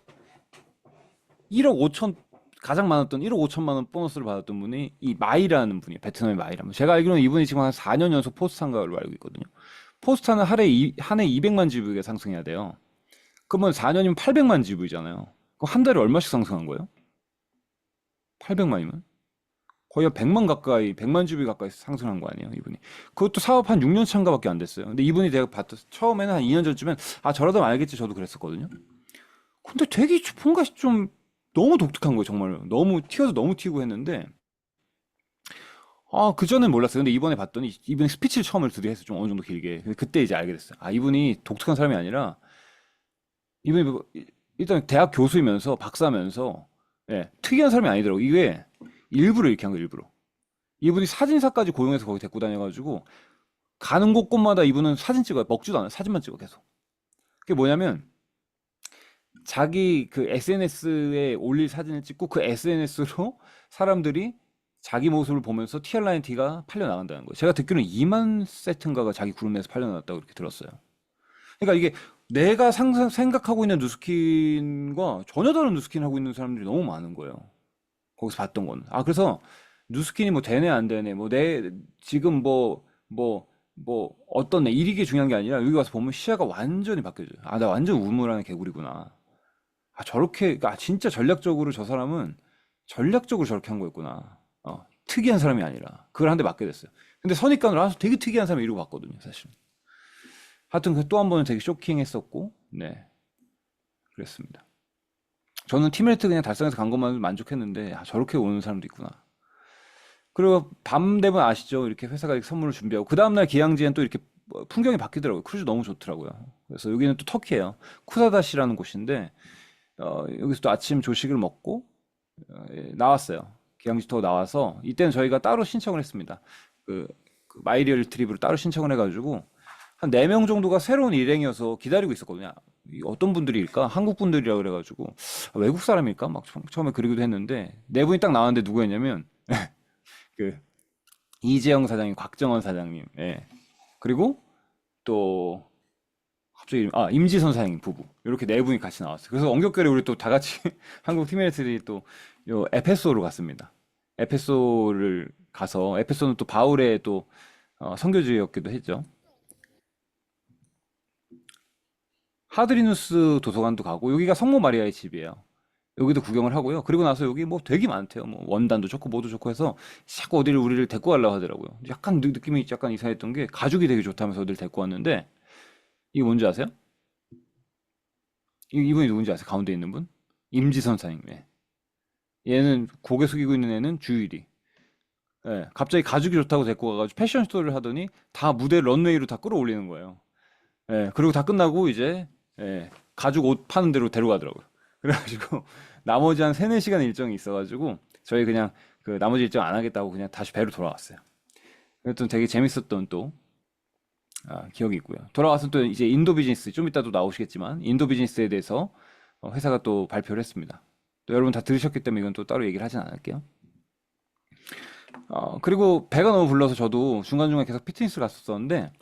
1억 5천 가장 많았던 1억 5천만 원 보너스를 받았던 분이 이 마이라는 분이에요. 베트남의 마이라는. 제가 알기로는 이분이 지금 한 4년 연속 포스트한 걸로 알고 있거든요. 포스트는 한 해 200만 GV가 상승해야 돼요. 그러면 4년이면 800만 GV잖아요. 그럼 한 달에 얼마씩 상승한 거예요? 800만이면? 거의 한 100만 가까이, 100만 GV 가까이 상승한 거 아니에요, 이분이. 그것도 사업 한 6년 차인가밖에 안 됐어요. 근데 이분이 내가 봤던, 처음에는 한 2년 전쯤엔, 저러다 알겠지, 저도 그랬었거든요. 근데 되게 뭔가 좀 너무 독특한 거예요, 정말. 너무 튀고 했는데, 그전엔 몰랐어요. 근데 이번에 봤더니, 이분이 스피치를 처음으로 드디어 했어요. 좀 어느 정도 길게. 그때 이제 알게 됐어요. 이분이 독특한 사람이 아니라, 이분이 일단 대학 교수이면서, 박사면서, 예, 특이한 사람이 아니더라고. 이게 일부러 이렇게 한 거예요, 일부러. 이분이 사진사까지 고용해서 거기 데리고 다녀가지고, 가는 곳곳마다 이분은 사진 찍어요. 먹지도 않아요. 사진만 찍어, 계속. 그게 뭐냐면, 자기 그 SNS에 올릴 사진을 찍고 그 SNS로 사람들이 자기 모습을 보면서 티얼라인 티가 팔려 나간다는 거예요. 제가 듣기로는 2만 세트인가가 자기 그룹 내에서 팔려 나갔다고 그렇게 들었어요. 그러니까 이게 내가 생각하고 있는 누스킨과 전혀 다른 누스킨 하고 있는 사람들이 너무 많은 거예요. 거기서 봤던 건. 그래서 누스킨이 뭐 되네 안 되네 뭐 지금 어떤 일이게 중요한 게 아니라 여기 와서 보면 시야가 완전히 바뀌어져요. 나 완전 우물안의 개구리구나. 저렇게, 진짜 전략적으로 저 사람은 전략적으로 저렇게 한 거였구나. 특이한 사람이 아니라. 그걸 한 대 맞게 됐어요. 근데 선입관으로 되게 특이한 사람이 이러고 봤거든요, 사실. 하여튼 또 한 번은 되게 쇼킹했었고, 네. 그랬습니다. 저는 팀메리트 그냥 달성해서 간 것만 만족했는데, 저렇게 오는 사람도 있구나. 그리고 밤 되면 아시죠? 이렇게 회사가 이렇게 선물을 준비하고, 그 다음날 기항지엔 또 이렇게 풍경이 바뀌더라고요. 크루즈 너무 좋더라고요. 그래서 여기는 또 터키예요. 쿠사다시라는 곳인데, 여기서 또 아침 조식을 먹고 나왔어요. 기항지 투어 나와서 이때는 저희가 따로 신청을 했습니다. 그 마이리얼 트립으로 따로 신청을 해가지고 한 4명 정도가 새로운 일행이어서 기다리고 있었거든요. 어떤 분들일까? 한국 분들이라 그래가지고 외국 사람일까? 막 처음에 그러기도 했는데 4분이 딱 나왔는데 누구였냐면 그 이재영 사장님, 곽정원 사장님, 예. 그리고 또 갑자기 임지선 사장님 부부 이렇게 4분이 같이 나왔어요. 그래서 원격결에 우리 또 다 같이 한국 팀메이트들이 또 요 에페소로 갔습니다. 에페소를 가서 에페소는 또 바울의 또 선교지였기도 했죠. 하드리누스 도서관도 가고 여기가 성모 마리아의 집이에요. 여기도 구경을 하고요. 그리고 나서 여기 뭐 되게 많대요. 뭐 원단도 좋고 뭐도 좋고 해서 자꾸 어디를 우리를 데리고 가려고 하더라고요. 약간 느낌이 약간 이상했던 게 가죽이 되게 좋다면서 어디를 데리고 왔는데 이게 뭔지 아세요? 이분이 누군지 아세요? 가운데 있는 분? 임지선 사장님. 얘는 고개 숙이고 있는 애는 주일이. 예, 갑자기 가죽이 좋다고 데리고 가가지고 패션쇼를 하더니 다 무대 런웨이로 다 끌어올리는 거예요. 예, 그리고 다 끝나고 이제 예, 가죽 옷 파는 데로 데려가더라고요. 그래가지고 나머지 한 3-4시간 일정이 있어가지고 저희 그냥 그 나머지 일정 안 하겠다고 그냥 다시 배로 돌아왔어요. 그랬더니 되게 재밌었던 또 기억이 있고요. 돌아와서 또 이제 인도 비즈니스 좀 이따도 나오시겠지만 인도 비즈니스에 대해서 회사가 또 발표를 했습니다. 또 여러분 다 들으셨기 때문에 이건 또 따로 얘기를 하진 않을게요. 그리고 배가 너무 불러서 저도 중간중간 계속 피트니스를 갔었었는데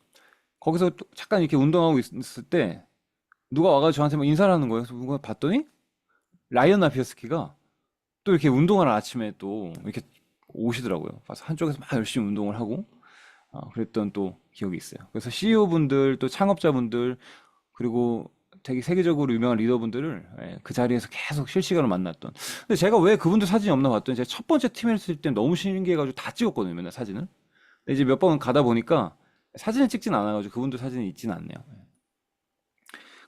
거기서 또 잠깐 이렇게 운동하고 있을 때 누가 와가지고 저한테 막 인사를 하는 거예요. 그래서 누가 봤더니 라이언 나피어스키가 또 이렇게 운동하는 아침에 또 이렇게 오시더라고요. 그래서 한쪽에서 막 열심히 운동을 하고 그랬던 또 기억이 있어요. 그래서 CEO 분들 또 창업자분들 그리고 되게 세계적으로 유명한 리더분들을 그 자리에서 계속 실시간으로 만났던. 근데 제가 왜 그분들 사진이 없나 봤더니 제가 첫 번째 팀에 있을 때 너무 신기해가지고 다 찍었거든요. 맨날 사진을. 근데 이제 몇 번 가다 보니까 사진을 찍진 않아가지고 그분들 사진이 있진 않네요.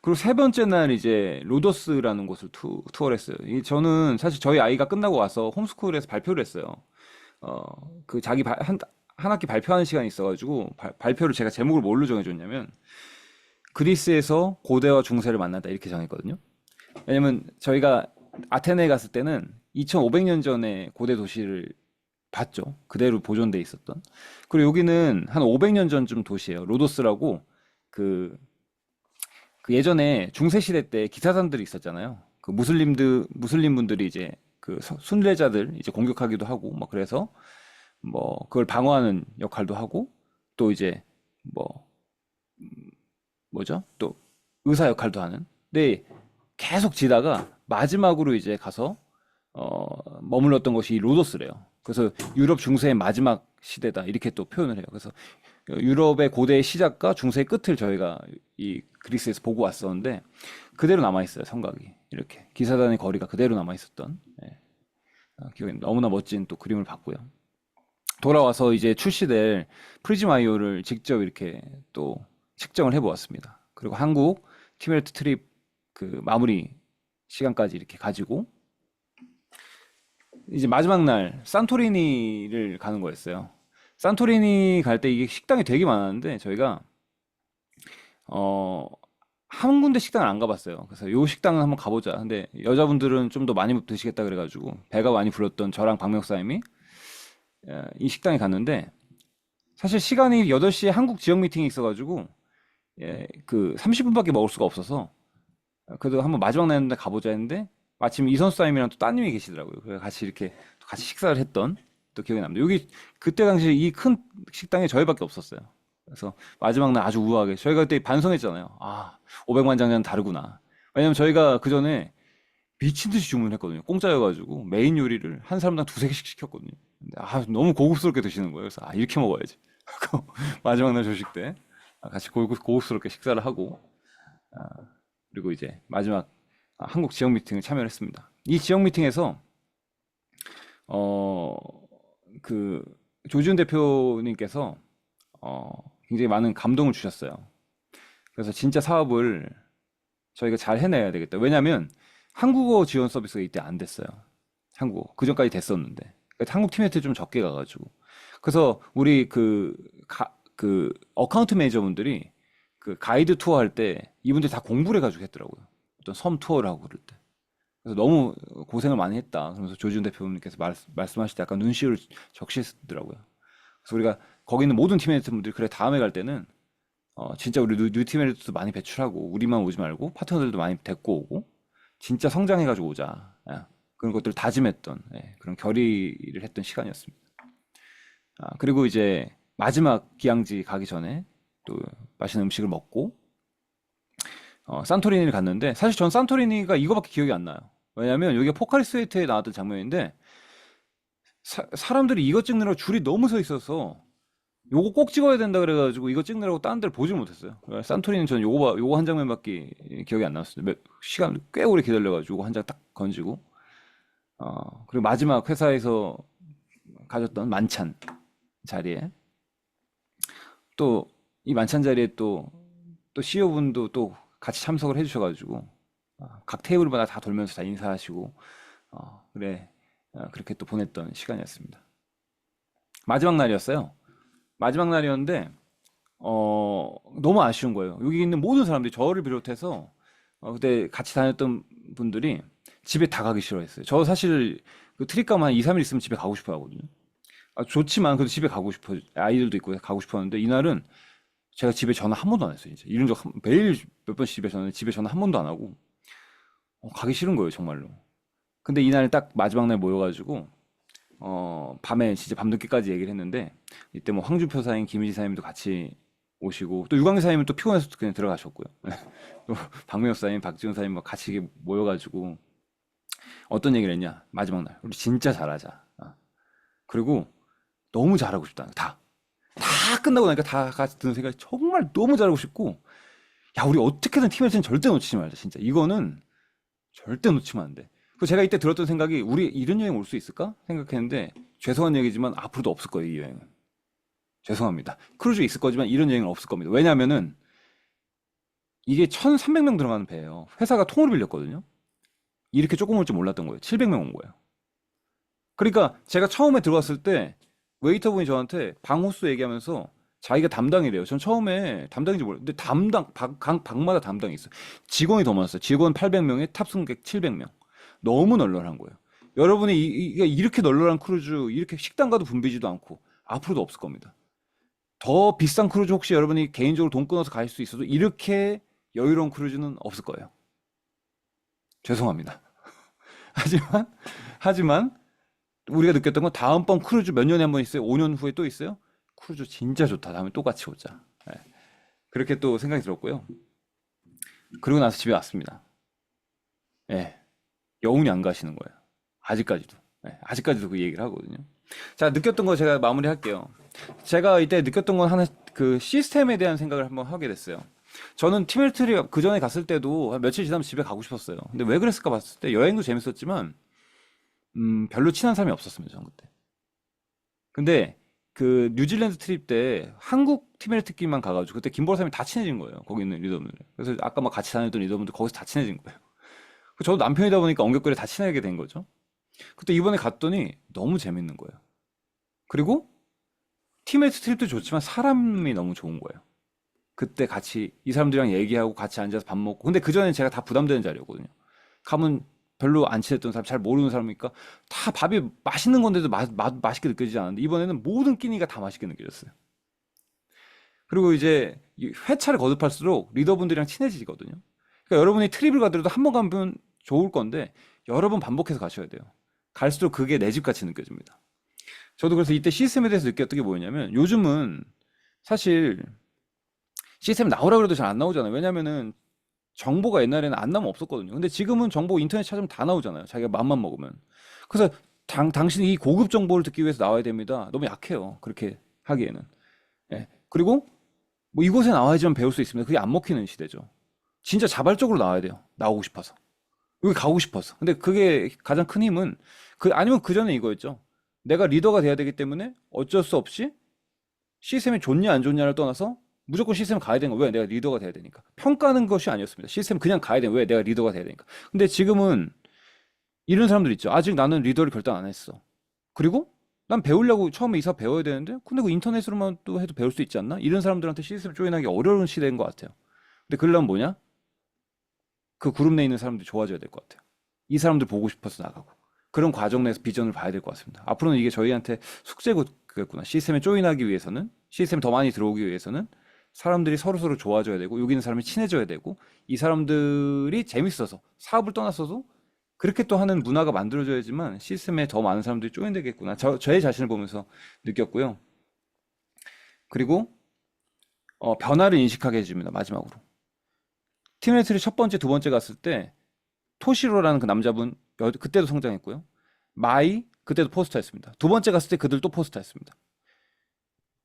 그리고 세 번째 날 이제 로더스라는 곳을 투어를 했어요. 저는 사실 저희 아이가 끝나고 와서 홈스쿨에서 발표를 했어요. 그 자기 한 학기 발표하는 시간이 있어가지고 발표를 제가 제목을 뭘로 정해줬냐면 그리스에서 고대와 중세를 만났다 이렇게 정했거든요. 왜냐면 저희가 아테네에 갔을 때는 2500년 전에 고대 도시를 봤죠. 그대로 보존돼 있었던. 그리고 여기는 한 500년 전쯤 도시예요. 로도스라고 그 예전에 중세 시대 때 기사단들이 있었잖아요. 그 무슬림 분들이 이제 그 순례자들 이제 공격하기도 하고 막 그래서 뭐 그걸 방어하는 역할도 하고 또 이제 뭐 뭐죠? 또 의사 역할도 하는. 근데 계속 지다가 마지막으로 이제 가서 머물렀던 것이 이 로도스래요. 그래서 유럽 중세의 마지막 시대다 이렇게 또 표현을 해요. 그래서 유럽의 고대의 시작과 중세의 끝을 저희가 이 그리스에서 보고 왔었는데 그대로 남아 있어요. 성곽이 이렇게 기사단의 거리가 그대로 남아 있었던 기억에 너무나 멋진 또 그림을 봤고요. 돌아와서 이제 출시될 프리즈마이오를 직접 이렇게 또 측정을 해보았습니다. 그리고 한국 티메르트 트립 그 마무리 시간까지 이렇게 가지고 이제 마지막 날 산토리니를 가는 거였어요. 산토리니 갈 때 이게 식당이 되게 많았는데 저희가 한 군데 식당을 안 가봤어요. 그래서 요 식당은 한번 가보자. 근데 여자분들은 좀 더 많이 드시겠다 그래가지고 배가 많이 불렀던 저랑 박 목사님이 이 식당에 갔는데 사실 시간이 8시에 한국 지역 미팅이 있어가지고 그 30분밖에 먹을 수가 없어서 그래도 한번 마지막 날인데 가보자 했는데 마침 이선수님이랑 또 따님이 계시더라고요. 그래서 같이 이렇게 같이 식사를 했던 또 기억이 납니다. 여기 그때 당시 이 큰 식당에 저희밖에 없었어요. 그래서 마지막 날 아주 우아하게 저희가 그때 반성했잖아요. 500만 장자는 다르구나. 왜냐면 저희가 그 전에 미친 듯이 주문했거든요. 공짜여가지고 메인 요리를 한 사람당 2-3개씩 시켰거든요. 근데 너무 고급스럽게 드시는 거예요. 그래서 이렇게 먹어야지. 마지막 날 조식 때 같이 고급스럽게 식사를 하고 그리고 이제 마지막 한국 지역 미팅을 참여했습니다. 이 지역 미팅에서 그 조지훈 대표님께서 굉장히 많은 감동을 주셨어요. 그래서 진짜 사업을 저희가 잘 해내야 되겠다. 왜냐하면 한국어 지원 서비스가 이때 안 됐어요. 한국어. 그 전까지 됐었는데. 그러니까 한국 팀한테 좀 적게 가가지고. 그래서 우리 그 어카운트 매니저분들이 그 가이드 투어 할 때 이분들 다 공부를 해가지고 했더라고요. 어떤 섬 투어를 하고 그럴 때. 그래서 너무 고생을 많이 했다. 그러면서 조지훈 대표님께서 말씀하실 때 약간 눈시울을 적시더라고요. 그래서 우리가 거기 있는 모든 팀메이트 분들이 그래 다음에 갈 때는 진짜 우리 뉴 팀메이트도 많이 배출하고 우리만 오지 말고 파트너들도 많이 데리고 오고 진짜 성장해가지고 오자. 그런 것들을 다짐했던 그런 결의를 했던 시간이었습니다. 그리고 이제 마지막 기항지 가기 전에 또 맛있는 음식을 먹고 산토리니를 갔는데 사실 전 산토리니가 이거밖에 기억이 안 나요. 왜냐면 여기가 포카리스웨이트에 나왔던 장면인데 사람들이 이거 찍느라고 줄이 너무 서 있어서 요거 꼭 찍어야 된다 그래가지고 이거 찍느라고 다른 데를 보질 못했어요. 산토리니는 저는 요거 한 장면밖에 기억이 안 났어요. 시간 꽤 오래 기다려가지고 한 장 딱 건지고 그리고 마지막 회사에서 가졌던 만찬 자리에 또 이 만찬 자리에 또 CEO 분도 또 같이 참석을 해주셔가지고 각 테이블마다 다 돌면서 다 인사하시고 그렇게 또 보냈던 시간이었습니다. 마지막 날이었어요. 마지막 날이었는데 너무 아쉬운 거예요. 여기 있는 모든 사람들이 저를 비롯해서 그때 같이 다녔던 분들이 집에 다 가기 싫어했어요. 저 사실 그 트립 가면 한 2, 3일 있으면 집에 가고 싶어 하거든요. 좋지만 그래도 집에 가고 싶어. 아이들도 있고 가고 싶어 하는데 이날은 제가 집에 전화 한 번도 안 했어요. 이제 이런 적 매일 몇 번씩 집에 전화 한 번도 안 하고 가기 싫은 거예요, 정말로. 근데 이날 딱 마지막 날 모여가지고 밤에 진짜 밤늦게까지 얘기를 했는데 이때 뭐 황준표 사님, 김희지 사님도 같이 오시고 또 유광희 사님은 또 피곤해서 그냥 들어가셨고요. 또 박명수 사님, 박지훈 사님 막 같이 이렇게 모여가지고 어떤 얘기를 했냐? 마지막 날 우리 진짜 잘하자. 그리고 너무 잘하고 싶다. 다 끝나고 나니까 다 같이 드는 생각이 정말 너무 잘하고 싶고 야 우리 어떻게든 팀에서는 절대 놓치지 말자. 진짜 이거는 절대 놓치면 안 돼. 그 제가 이때 들었던 생각이 우리 이런 여행 올 수 있을까 생각했는데 죄송한 얘기지만 앞으로도 없을 거예요. 이 여행은 죄송합니다. 크루즈 있을 거지만 이런 여행은 없을 겁니다. 왜냐하면은 이게 1,300명 들어가는 배예요. 회사가 통으로 빌렸거든요. 이렇게 조금 올 줄 몰랐던 거예요. 700명 온 거예요. 그러니까 제가 처음에 들어갔을 때 웨이터분이 저한테 방호수 얘기하면서 자기가 담당이래요. 전 처음에 담당인지 몰랐는데 방마다 담당이 있어요. 직원이 더 많았어요. 직원 800명에 탑승객 700명. 너무 널널한 거예요. 여러분이 이렇게 널널한 크루즈, 이렇게 식당 가도 붐비지도 않고 앞으로도 없을 겁니다. 더 비싼 크루즈 혹시 여러분이 개인적으로 돈 끊어서 갈 수 있어도 이렇게 여유로운 크루즈는 없을 거예요. 죄송합니다. 하지만 우리가 느꼈던 건 다음번 크루즈 몇 년에 한 번 있어요? 5년 후에 또 있어요? 크루즈 진짜 좋다. 다음에 또 같이 오자. 네. 그렇게 또 생각이 들었고요. 그리고 나서 집에 왔습니다. 예. 여운이 안 가시는 거예요. 아직까지도. 네. 아직까지도 그 얘기를 하거든요. 자, 느꼈던 거 제가 마무리할게요. 제가 이때 느꼈던 건 하나, 그 시스템에 대한 생각을 한번 하게 됐어요. 저는 팀헬트리 그 전에 갔을 때도 한 며칠 지나면 집에 가고 싶었어요. 근데 왜 그랬을까 봤을 때 여행도 재밌었지만, 별로 친한 사람이 없었습니다, 저는 그때. 근데 그 뉴질랜드 트립 때 한국 팀헬트끼리만 가가지고 그때 김보라 사람이 다 친해진 거예요. 거기 있는 리더분들. 그래서 아까 막 같이 다녔던 리더분들 거기서 다 친해진 거예요. 저도 남편이다 보니까 엉겹결에 다 친하게 된 거죠. 그때 이번에 갔더니 너무 재밌는 거예요. 그리고 팀헬트 트립도 좋지만 사람이 너무 좋은 거예요. 그때 같이 이 사람들이랑 얘기하고 같이 앉아서 밥 먹고 근데 그전엔 제가 다 부담되는 자리였거든요. 가면 별로 안 친했던 사람, 잘 모르는 사람이니까 다 밥이 맛있는 건데도 맛있게 느껴지지 않았는데 이번에는 모든 끼니가 다 맛있게 느껴졌어요. 그리고 이제 회차를 거듭할수록 리더분들이랑 친해지거든요. 그러니까 여러분이 트립을 가더라도 한 번 가면 좋을 건데 여러 번 반복해서 가셔야 돼요. 갈수록 그게 내 집 같이 느껴집니다. 저도 그래서 이때 시스템에 대해서 느꼈던 게 뭐냐면 요즘은 사실 시스템 나오라고 해도 잘 안 나오잖아요. 왜냐면은 정보가 옛날에는 안 나오면 없었거든요. 근데 지금은 정보 인터넷 찾으면 다 나오잖아요. 자기가 맘만 먹으면. 그래서 당신이 이 고급 정보를 듣기 위해서 나와야 됩니다. 너무 약해요. 그렇게 하기에는. 예. 그리고 뭐 이곳에 나와야지만 배울 수 있습니다. 그게 안 먹히는 시대죠. 진짜 자발적으로 나와야 돼요. 나오고 싶어서. 여기 가고 싶어서. 근데 그게 가장 큰 힘은 아니면 그 전에 이거였죠. 내가 리더가 돼야 되기 때문에 어쩔 수 없이 시스템이 좋냐 안 좋냐를 떠나서 무조건 시스템 가야 되는 거예요. 왜? 내가 리더가 돼야 되니까. 평가하는 것이 아니었습니다. 시스템 그냥 가야 되는 거예요. 왜? 내가 리더가 돼야 되니까. 근데 지금은 이런 사람들 있죠. 아직 나는 리더를 결단 안 했어. 그리고 난 배우려고 처음에 이사 배워야 되는데 근데 그 인터넷으로만 또 해도 배울 수 있지 않나? 이런 사람들한테 시스템 조인하기 어려운 시대인 것 같아요. 근데 그러려면 뭐냐? 그 그룹 내에 있는 사람들이 좋아져야 될 것 같아요. 이 사람들 보고 싶어서 나가고. 그런 과정 내에서 비전을 봐야 될 것 같습니다. 앞으로는 이게 저희한테 숙제겠구나. 시스템에 조인하기 위해서는, 시스템에 더 많이 들어오기 위해서는 사람들이 서로서로 좋아져야 되고, 여기 있는 사람이 친해져야 되고, 이 사람들이 재밌어서, 사업을 떠났어도 그렇게 또 하는 문화가 만들어져야지만 시스템에 더 많은 사람들이 조인되겠구나. 저의 자신을 보면서 느꼈고요. 그리고 변화를 인식하게 해줍니다. 마지막으로. 팀메이트리 첫 번째, 두 번째 갔을 때 토시로라는 그 남자분 그때도 성장했고요. 마이 그때도 포스터였습니다. 두 번째 갔을 때 그들 또 포스터였습니다.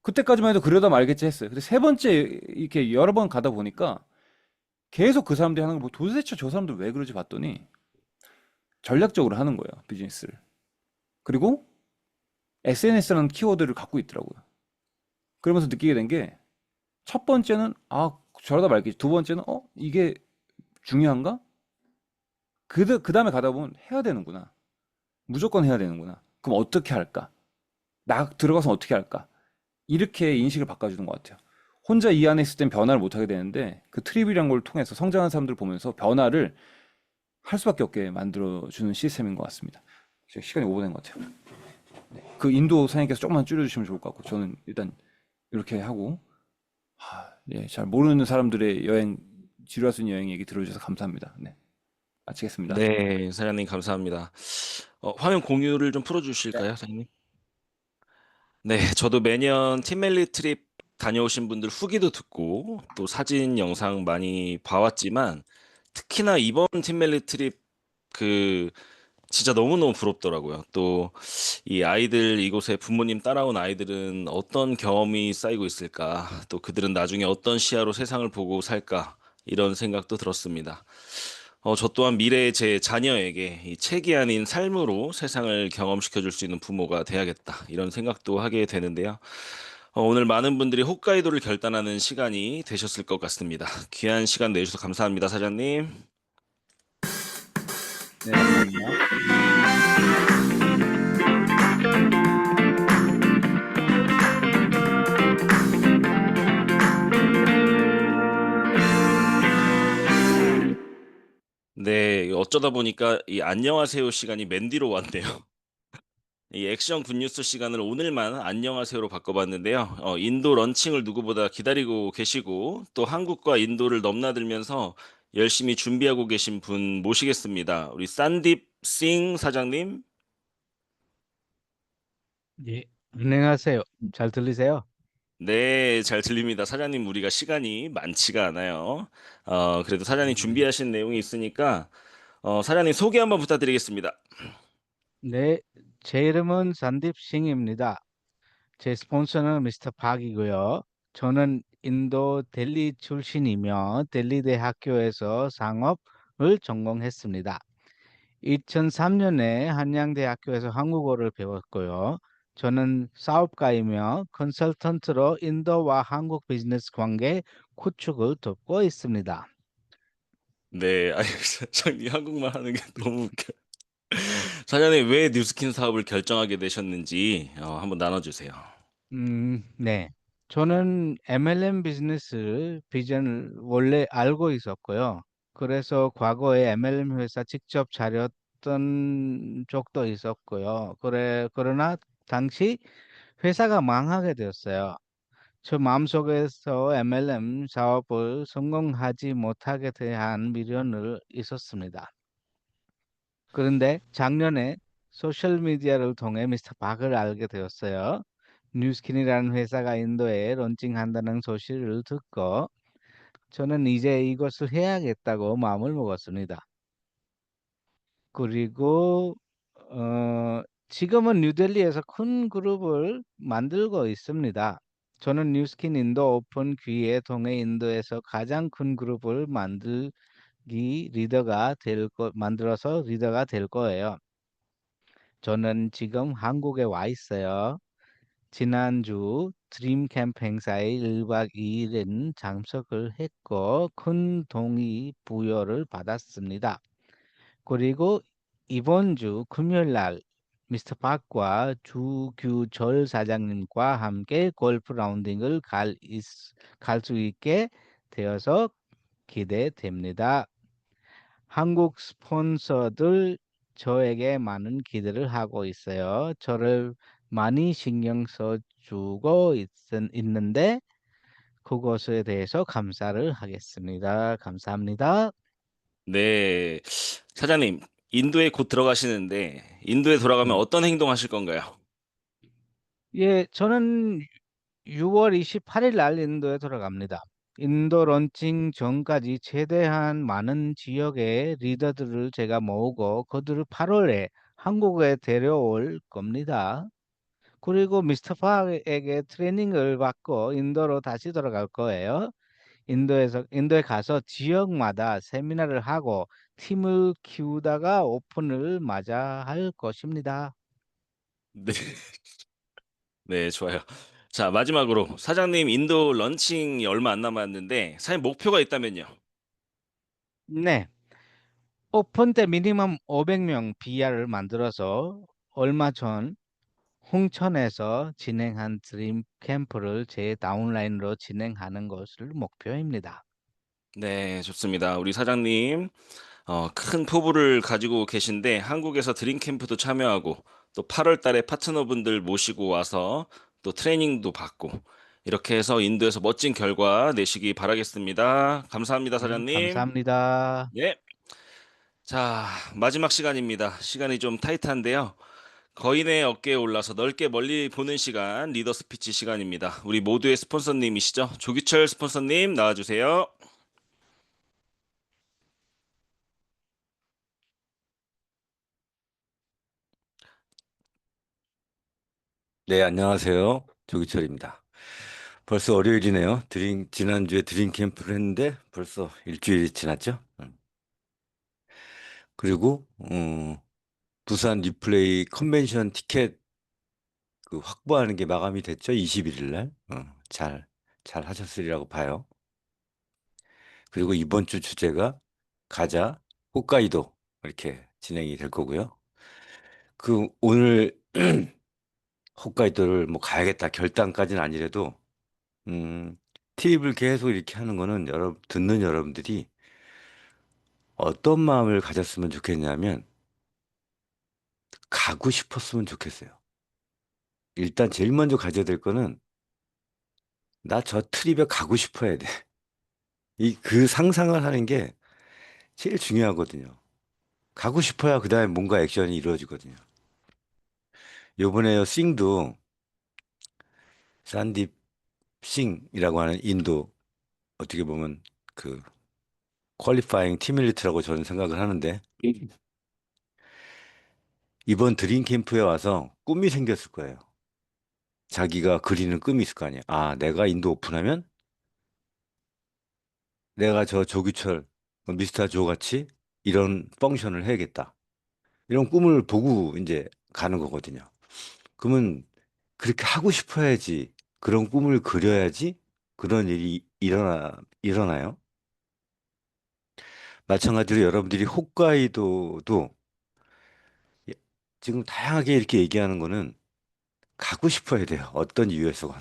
그때까지만 해도 그러다 말겠지 했어요. 근데 세 번째 이렇게 여러 번 가다 보니까 계속 그 사람들이 하는 걸 보고 도대체 저 사람들 왜 그러지 봤더니 전략적으로 하는 거예요. 비즈니스를. 그리고 SNS라는 키워드를 갖고 있더라고요. 그러면서 느끼게 된 게 첫 번째는 저러다 말겠지. 두 번째는 이게 중요한가? 그 다음에 가다 보면 해야 되는구나. 무조건 해야 되는구나. 그럼 어떻게 할까? 나 들어가서 어떻게 할까? 이렇게 인식을 바꿔주는 것 같아요. 혼자 이 안에 있을 땐 변화를 못 하게 되는데 그 트립이란 걸 통해서 성장하는 사람들 보면서 변화를 할 수밖에 없게 만들어주는 시스템인 것 같습니다. 지금 시간이 오버된 것 같아요. 그 인도 사장님께서 조금만 줄여주시면 좋을 것 같고 저는 일단 이렇게 하고 예, 잘 모르는 사람들의 여행 지루할 수 있는 여행 얘기 들어주셔서 감사합니다. 네, 마치겠습니다. 네, 사장님 감사합니다. 화면 공유를 좀 풀어주실까요, 사장님? 네, 저도 매년 팀멜리 트립 다녀오신 분들 후기도 듣고 또 사진 영상 많이 봐왔지만 특히나 이번 팀멜리 트립 그 진짜 너무너무 부럽더라고요. 또 이 아이들 이곳에 부모님 따라온 아이들은 어떤 경험이 쌓이고 있을까? 또 그들은 나중에 어떤 시야로 세상을 보고 살까? 이런 생각도 들었습니다. 저 또한 미래의 제 자녀에게 이 책이 아닌 삶으로 세상을 경험시켜 줄 수 있는 부모가 돼야겠다. 이런 생각도 하게 되는데요. 오늘 많은 분들이 홋카이도를 결단하는 시간이 되셨을 것 같습니다. 귀한 시간 내주셔서 감사합니다, 사장님. 네, 감사합니다. 네, 어쩌다 보니까 이 안녕하세요 시간이 맨 뒤로 왔네요. 이 액션 굿뉴스 시간을 오늘만 안녕하세요로 바꿔봤는데요. 인도 런칭을 누구보다 기다리고 계시고 또 한국과 인도를 넘나들면서 열심히 준비하고 계신 분 모시겠습니다. 우리 산딥 싱 사장님. 예, 안녕하세요. 잘 들리세요? 네, 잘 들립니다. 사장님, 우리가 시간이 많지가 않아요. 그래도 사장님 준비하신 내용이 있으니까 사장님 소개 한번 부탁드리겠습니다. 네, 제 이름은 산딥 싱입니다. 제 스폰서는 미스터 박이고요. 저는 인도 델리 출신이며 델리 대학교에서 상업을 전공했습니다. 2003년에 한양대학교에서 한국어를 배웠고요. 저는 사업가이며 컨설턴트로 인도와 한국 비즈니스 관계 구축을 돕고 있습니다. 네, 아니, 사장님 한국말 하는 게 너무 웃겨. 사장님 왜 뉴스킨 사업을 결정하게 되셨는지 한번 나눠주세요. 네. 저는 MLM 비즈니스 비전을 원래 알고 있었고요. 그래서 과거에 MLM 회사 직접 차렸던 적도 있었고요. 그러나 당시 회사가 망하게 되었어요. 저 마음속에서 MLM 사업을 성공하지 못하게 대한 미련을 있었습니다. 그런데 작년에 소셜 미디어를 통해 미스터 박을 알게 되었어요. 뉴스킨이라는 회사가 인도에 론칭한다는 소식을 듣고 저는 이제 이것을 해야겠다고 마음을 먹었습니다. 그리고 지금은 뉴델리에서 큰 그룹을 만들고 있습니다. 저는 뉴스킨 인도 오픈 기회에 통해 인도에서 가장 큰 그룹을 만들어서 리더가 될 거예요. 저는 지금 한국에 와 있어요. 지난주 드림 캠프 행사에 1박 2일은 참석을 했고 큰 동의부여를 받았습니다. 그리고 이번 주 금요일 날 미스터 박과 주규철 사장님과 함께 골프 라운딩을 갈 수 있게 되어서 기대됩니다. 한국 스폰서들 저에게 많은 기대를 하고 있어요. 저를 많이 신경 써주고 있는데 그것에 대해서 감사를 하겠습니다. 감사합니다. 네, 사장님 인도에 곧 들어가시는데 인도에 돌아가면 네. 어떤 행동 하실 건가요? 예, 저는 6월 28일 날 인도에 돌아갑니다. 인도 론칭 전까지 최대한 많은 지역의 리더들을 제가 모으고 그들을 8월에 한국에 데려올 겁니다. 그리고 미스터 파에게 트레이닝을 받고 인도로 다시 돌아갈 거예요. 인도에 가서 지역마다 세미나를 하고 팀을 키우다가 오픈을 맞이할 것입니다. 네, 네, 좋아요. 자, 마지막으로 사장님 인도 런칭이 얼마 안 남았는데 사장님 목표가 있다면요? 네. 오픈 때 미니멈 500명 BR을 만들어서 얼마 전 홍천에서 진행한 드림 캠프를 제 다운라인으로 진행하는 것을 목표입니다. 네, 좋습니다. 우리 사장님, 큰 포부를 가지고 계신데 한국에서 드림 캠프도 참여하고 또 8월 달에 파트너분들 모시고 와서 또 트레이닝도 받고 이렇게 해서 인도에서 멋진 결과 내시기 바라겠습니다. 감사합니다, 사장님. 감사합니다. 네. 자, 마지막 시간입니다. 시간이 좀 타이트한데요. 거인의 어깨에 올라서 넓게 멀리 보는 시간, 리더 스피치 시간입니다. 우리 모두의 스폰서님이시죠? 조규철 스폰서님 나와주세요. 네, 안녕하세요. 조기철입니다. 벌써 월요일이네요. 지난주에 드림 캠프를 했는데 벌써 일주일이 지났죠? 그리고, 부산 리플레이 컨벤션 티켓 확보하는 게 마감이 됐죠? 21일 날. 잘 하셨으리라고 봐요. 그리고 이번 주 주제가 가자, 홋카이도 이렇게 진행이 될 거고요. 오늘 홋카이도를 뭐 가야겠다 결단까지는 아니래도 트립을 계속 이렇게 하는 거는 듣는 여러분들이 어떤 마음을 가졌으면 좋겠냐면 가고 싶었으면 좋겠어요. 일단 제일 먼저 가져야 될 거는 나 저 트립에 가고 싶어야 돼. 그 상상을 하는 게 제일 중요하거든요. 가고 싶어야 그다음에 뭔가 액션이 이루어지거든요. 요번에 싱도 산딥 싱이라고 하는 인도 어떻게 보면 그 퀄리파잉 팀일리트라고 저는 생각을 하는데 이번 드림 캠프에 와서 꿈이 생겼을 거예요. 자기가 그리는 꿈이 있을 거 아니야. 아, 내가 인도 오픈하면 내가 저 조규철, 미스터 조 같이 이런 펑션을 해야겠다. 이런 꿈을 보고 이제 가는 거거든요. 그러면 그렇게 하고 싶어야지. 그런 꿈을 그려야지 그런 일이 일어나요. 마찬가지로 여러분들이 홋카이도도 예, 지금 다양하게 이렇게 얘기하는 거는 가고 싶어야 돼요. 어떤 이유에서건.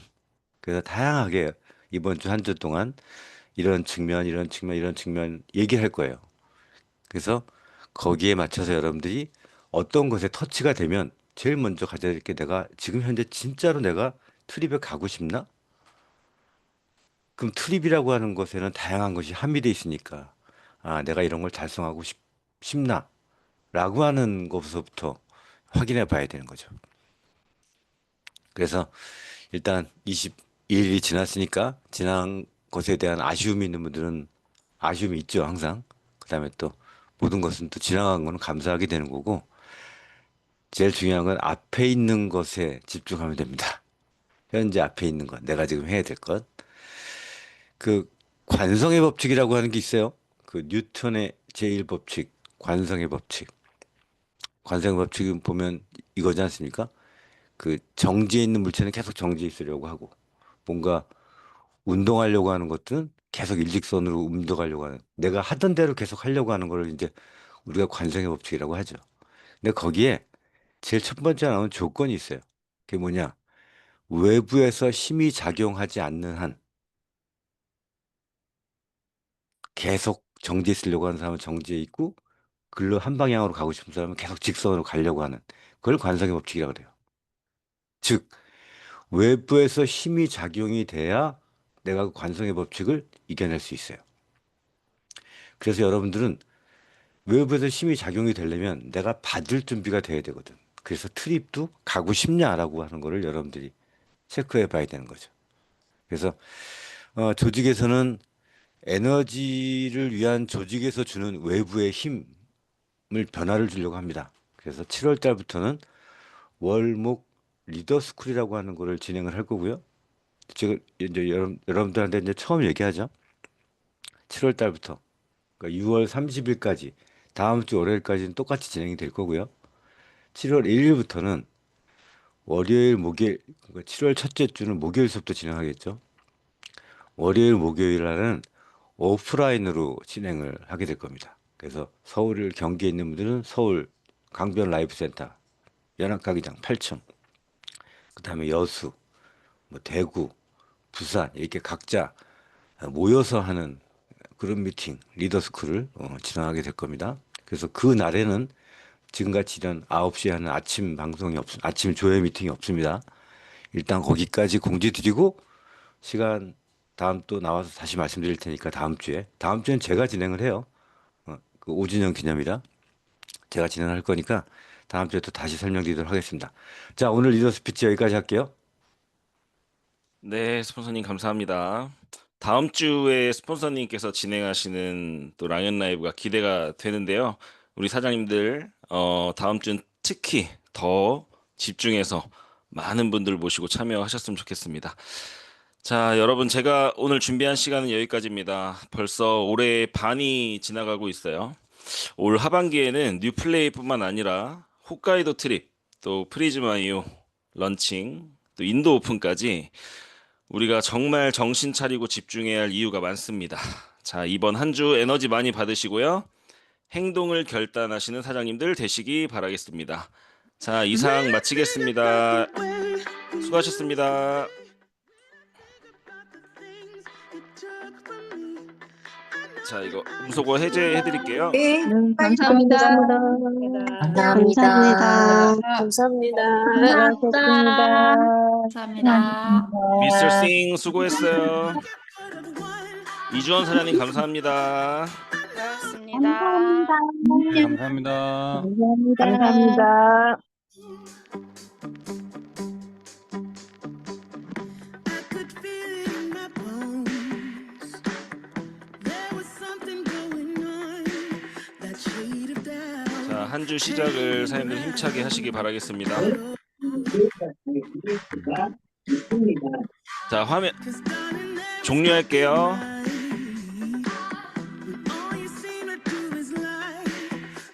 그래서 다양하게 이번 주 한 주 동안 이런 측면, 이런 측면, 이런 측면 얘기할 거예요. 그래서 거기에 맞춰서 여러분들이 어떤 것에 터치가 되면 제일 먼저 가져야 될 게 내가 지금 현재 진짜로 내가 트립에 가고 싶나? 그럼 트립이라고 하는 것에는 다양한 것이 함유되어 있으니까 아, 내가 이런 걸 달성하고 싶나? 라고 하는 것부터 확인해 봐야 되는 거죠. 그래서 일단 22일이 지났으니까 지난 것에 대한 아쉬움이 있는 분들은 아쉬움이 있죠, 항상. 그다음에 또 모든 것은 또 지나간 거는 감사하게 되는 거고 제일 중요한 건 앞에 있는 것에 집중하면 됩니다. 현재 앞에 있는 것, 내가 지금 해야 될 것. 그 관성의 법칙이라고 하는 게 있어요. 그 뉴턴의 제1법칙, 관성의 법칙. 관성의 법칙은 보면 이거지 않습니까? 그 정지해 있는 물체는 계속 정지해 있으려고 하고 뭔가 운동하려고 하는 것들은 계속 일직선으로 움직여가려고 하는 내가 하던 대로 계속 하려고 하는 걸 이제 우리가 관성의 법칙이라고 하죠. 근데 거기에 제일 첫 번째 나오는 조건이 있어요. 그게 뭐냐? 외부에서 힘이 작용하지 않는 한 계속 정지해 있으려고 하는 사람은 정지해 있고 글로 한 방향으로 가고 싶은 사람은 계속 직선으로 가려고 하는 그걸 관성의 법칙이라고 그래요. 즉 외부에서 힘이 작용이 돼야 내가 그 관성의 법칙을 이겨낼 수 있어요. 그래서 여러분들은 외부에서 힘이 작용이 되려면 내가 받을 준비가 돼야 되거든. 그래서 트립도 가고 싶냐라고 하는 거를 여러분들이 체크해 봐야 되는 거죠. 그래서 조직에서는 에너지를 위한 조직에서 주는 외부의 힘을 변화를 주려고 합니다. 그래서 7월 달부터는 월목 리더스쿨이라고 하는 거를 진행을 할 거고요. 지금 이제 여러분들한테 이제 처음 얘기하죠. 7월 달부터 그러니까 6월 30일까지 다음 주 월요일까지는 똑같이 진행이 될 거고요. 7월 1일부터는 월요일, 목요일, 그러니까 7월 첫째 주는 목요일서부터 진행하겠죠. 월요일, 목요일 날은 오프라인으로 진행을 하게 될 겁니다. 그래서 서울 경기에 있는 분들은 서울 강변 라이브 센터 연합가기장 8층 그다음에 여수, 뭐 대구, 부산 이렇게 각자 모여서 하는 그런 미팅, 리더스쿨을 진행하게 될 겁니다. 그래서 그 날에는 지금같이 이런 9시에 하는 아침 조회 미팅이 없습니다. 일단 거기까지 공지 드리고 시간 다음 또 나와서 다시 말씀드릴 테니까 다음 주엔 제가 진행을 해요. 그 5주년 기념이라 제가 진행할 거니까 다음 주에 또 다시 설명드리도록 하겠습니다. 자, 오늘 리더 스피치 여기까지 할게요. 네, 스폰서님 감사합니다. 다음 주에 스폰서님께서 진행하시는 또 랑연 라이브가 기대가 되는데요. 우리 사장님들 다음 주는 특히 더 집중해서 많은 분들 모시고 참여하셨으면 좋겠습니다. 자, 여러분 제가 오늘 준비한 시간은 여기까지입니다. 벌써 올해 반이 지나가고 있어요. 올 하반기에는 뉴플레이뿐만 아니라 홋카이도 트립, 또 프리즈마이오 런칭, 또 인도 오픈까지 우리가 정말 정신 차리고 집중해야 할 이유가 많습니다. 자, 이번 한 주 에너지 많이 받으시고요. 행동을 결단하시는 사장님들 되시기 바라겠습니다. 자, 이상 마치겠습니다. 수고하셨습니다. 자, 이거 음소거 해제해드릴게요. 네, 감사합니다. 감사합니다. 감사합니다. 감사합니다. 미스터 싱 수고했어요. 이주원 사장님 감사합니다. 수고하셨습니다. 네, 감사합니다. 감사합니다. 자, 한 주 시작을 사장님들 힘차게 하시기 바라겠습니다. 자, 화면 종료할게요.